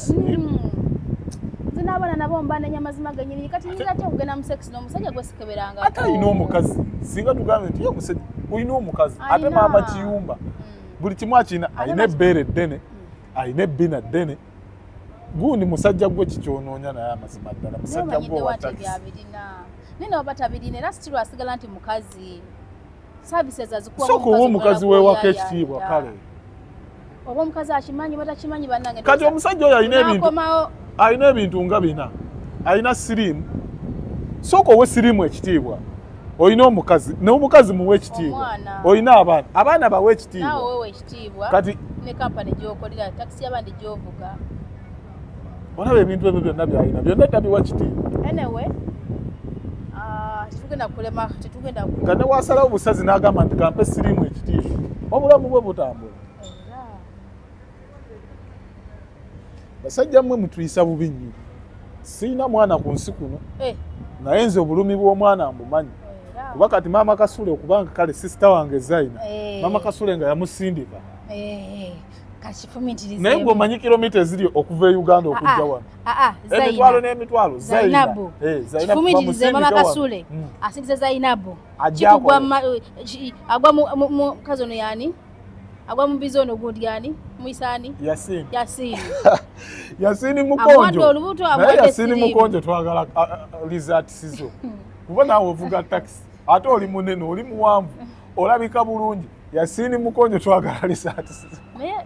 zina abaana nabo mbandanya mazima ganyini kati nyinza ate okugenda mu sex n'omusajja gwe sikeberanga ate alina omukazi singa tugambe nti ye omusajja olina omukazi ate maama kiyumba buli kimu akina alina ebbeere ddene alina ebbina ddene gundi musajja gwe kikyonoonya naye amazima ddala musajja gwe nene wabata birina era sitiru asigala nti mukazi services azikuwa soko owo omukazi weewako ekitiibwa kale oba omukazi akimanyi batakimanyi bannange kati omusajja oyo alina ebintu nga bina alina siriimu soko owe siriimu ekitiibwa olina omukazi n'omukazi muwe ekitiibwa olina abaana bawe ekitiibwa kati ne kampani gyokolera takisi y'abandi gyovuga olaba ebintu ebyo byonna byalina byonna tabiwa kitiibwa anyway tetugenda nga ne wasalawo obusazi n'agamba nti kampe siriimu ekitiibwa obulamu bwe butambula basajja mmwe mutuyisa bubi nnyo siina mwana ku nsi kuno naye nze obulumi bw'omwana mbumanyi kuba kati maama Kasule okubanga kale sisita wange Zaina maama Kasule nga yamusindika naye ng'omanyi kilomita eziri okuva e Uganda okujja wano emitwalo n'emitwalo Zainabu kifumitirize maama Kasule asindize Zainabu agwa mu kazi ono yani agwa mu bizo ono gundi yani muisani Yasini Mukonjo naye Yasini Mukonjo twagala result sizo kuba naawe ovuga taxi ate oli munene oli muwanvu olabika bulungi Yasini Mukonjo twagala result sizo naye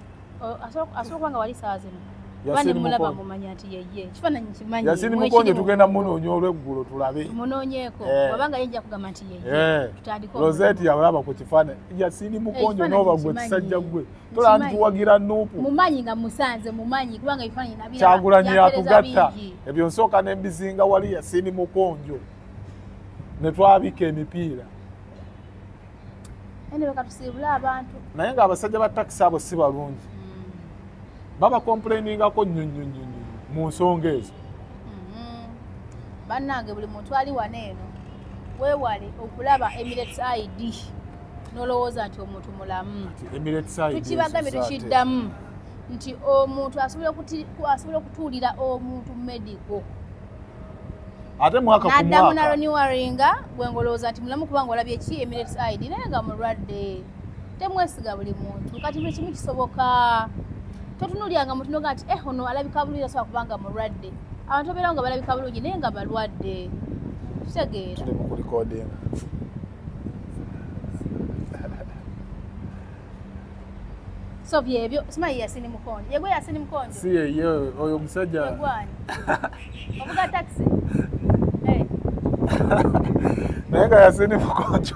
asokubanga wali saa zino bani mulaba mumanya ati yeye kifaananyi kimanyi Yasini Mukonjo tugenda munoonya olw'eggulo tulabe munoonyeeko wabanga yejja kugamba nti yeye tutandika Rosette yalaba ku kifaananyi Yasini Mukonjo n'oba gwe kisajja gwe tola nti tuwagira nuupu mumanyi nga musanze mumanyi kubanga ebifaananyi nabira Kyagulanyi yatugatta ebyo nsooka n'embizinga wali Yasini Mukonjo ne twabika emipiira ene bakatusibula abantu naye ng'abasajja ba takisi abo si balungi baba komplainingako nnyo mu nsonga ezo bannange buli muntu ali wano eno weewale okulaba Emirates ID n'olowooza nti omuntu mulamu tukibagambye tukiddamu nti omuntu asobola okutuulira omuntu medical ate mwaka ku mwaka n'addamu naloniwaringa gwe ngolowooza nti mulamu kubanga olabye ki Emirates ID naye nga mulwadde temwesiga buli muntu kati buli kimu kisoboka totunulyanga muntu noga nti ono alabika bulungi asobola kubanga mulwadde abantu obeerawo nga balabika bulungi naye nga balwadde kitegeera so byebyo simanyi Yasini Mukonjo yegwe Yasini Mukonjo si ye oyo musajja yegwani ovuga taxi naye nga Yasini Mukonjo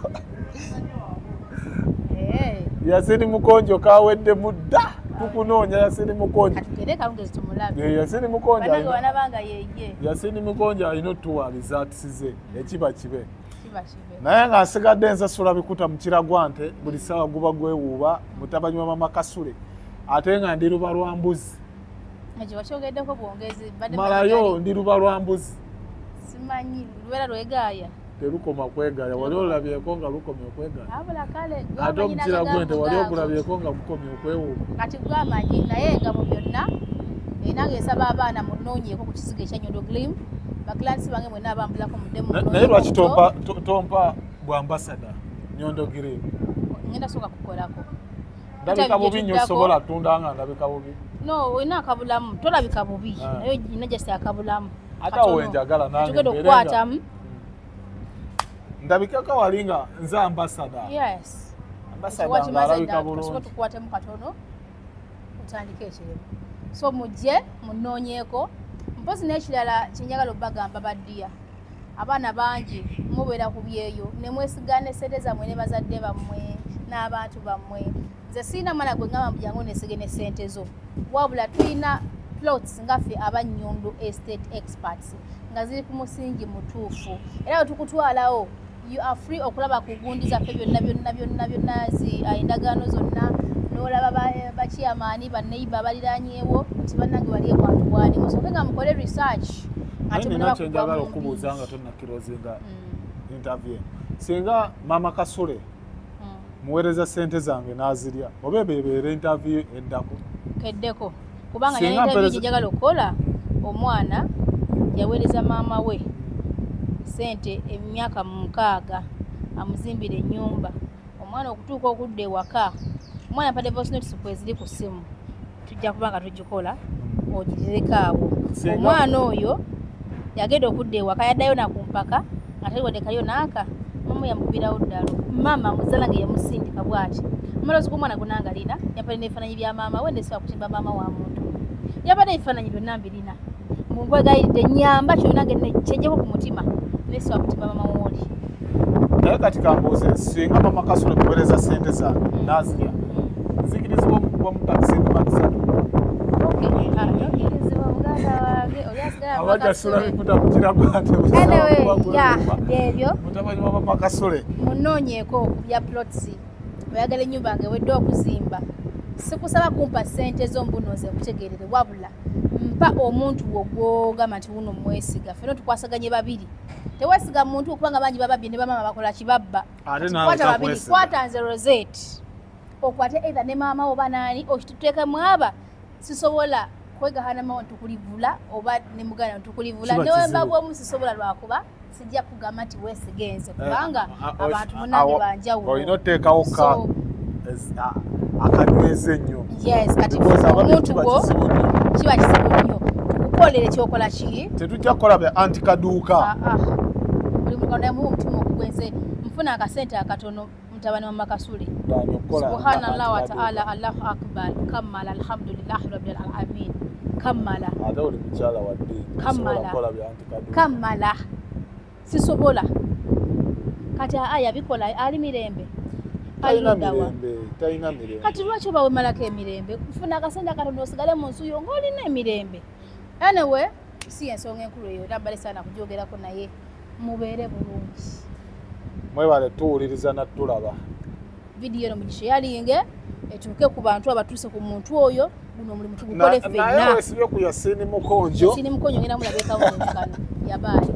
Yasini Mukonjo kawedde mudda tukunoonya Yasini Mukonjo Yasini Mukonjo Yasini Mukonjo alina otuwa results ze ekiba kibe naye ng'asigadde ensasula bikuta mu Kiragwante buli ssaawa guba gwewuuba mutabani wa maama Kasule ate nga ndi luba lwa mbuzi malayo ndi luba lwa mbuzi simanyi lubeera lwegaaya terukoma kwegaaya wali olabyeko nga lukomye okwegaaya ate mu Kiragwante wali okulabyeko nga lukomye okwewuuba kati gwamanyi naye nga mu byonna erina ng'esaba abaana munoonyeeko ku kisiga ekya Nyondo Glim bakilansi bange mwenna abambulako muddemu naye lwaki tompa bwambasada Nyondo Glim ngenda soka kukolako ndabika bubi nnyo sobola tunda nga ndabika bubi no olina akabulamu tolabika bubi naye nina just akabulamu ate awo wenjagala nange tugenda okukwatamu ndabikako wali nga nze ambasada yes ambasada nga alabika bulungi tukwatemu katono otandika ekirimu so mujje munoonyeeko mpozi n'ekirala kyenjagala obbagamba baddiya abaana bangi mubeera ku byeyo ne mwesigana esente zammwe ne bazadde bammwe n'abantu bammwe nze siina mwana gwe ngamba mujangu nesige ne ssente zo wabula tulina plots ngaffe aba Nyondo estate experts nga ziri ku musingi mutuufu era wetukutwalawo you are free okulaba ku gundi zaffe byonna endagaano zonna n'olaba bakiyamaani banneiba baliraanyeewo nti bannange bali ekwatubwani musooke nga mukole research ate kyenjagala okubuuza nga tonnakirozinga interview singa maama Kasule muweereza ssente zange n'azirya oba ebeebeera interview eddako keddeko kubanga yali njagala okukola omwana yaweereza maama we sente emyaka 6 amuzimbira ennyumba omwana okutuuka okudda ewaka omwana padde voice notice kweziri ku ssimu tujja kubanga tugikola ogirireko omwana oyo yagenda okudda ewaka yaddayo nakumpaka nga tali wadde kaliyo naaka mama yamukubirawo ddalo mama muzala nga yamusindika bwati omalozi g'omwana gunangalina yapadde n'ebifaananyi bya maama we ndesobola kutimba maama wa muntu yapadde ebifaananyi byonna mbirina munkwegayidde nyamba kyonna kyejjeko ku mutima nesobola kutimba maama wooli naye kati kambuuze singa mama Kasule kuweereza sente zange nazirya nzikirizibwa mu takisi mumakisatu munoonyeeko bya plots oyagala ennyumba nga ewedde okuzimba sikusaba kumpa sente z'ombunoze okutegeerere wabula mpa omuntu wogwogamba nti wuno mwesiga ffena tukwasaganye babiri teweesiga muntu okubanga bangi bababye ne bamama bakola kibabba kwata nze Rosette okwate either ne maama oba naani okituteekemu aba sisobola kwegahana mawa ntukulivula oba ne mugana ntukulivula newemba bwomu sisobola lwakuba sijja kugamba nti weesigenze kubanga abantu munange banjawulo olina oteekawo akanyweza ennyo kati omuntu gwo kiba kizibu nnyo tukukolere kyokola ki tetujja kukola bya antikaduuka buli muganda yamuwa omutima ogugwenze nfuna akasente akatono mutabani wa Makasule subhanallah wa ta'ala allahu akbar kammala alhamdulillahi rabbil alamin kammala ate oli mukyala wadde kammala sisobola kati yabikola ali mirembe talina mirembe kati lwaki oba wemalako emirembe nfuna akasente akatono osigale mu nsi yo ng'olina emirembe anyway si ensonga enkulu eyo tabbale saana kugyogerako naye mubeere bulungi mwebale tuwuliriza nattulaba vidiyo eno mugisheyalinge etuuke ku bantu abatuuse ku muntu oyo guno omulimu tugukole ffenna naye wesibye ku Yasini Mukonjo ngenda mulabekawo nenkano yabaayi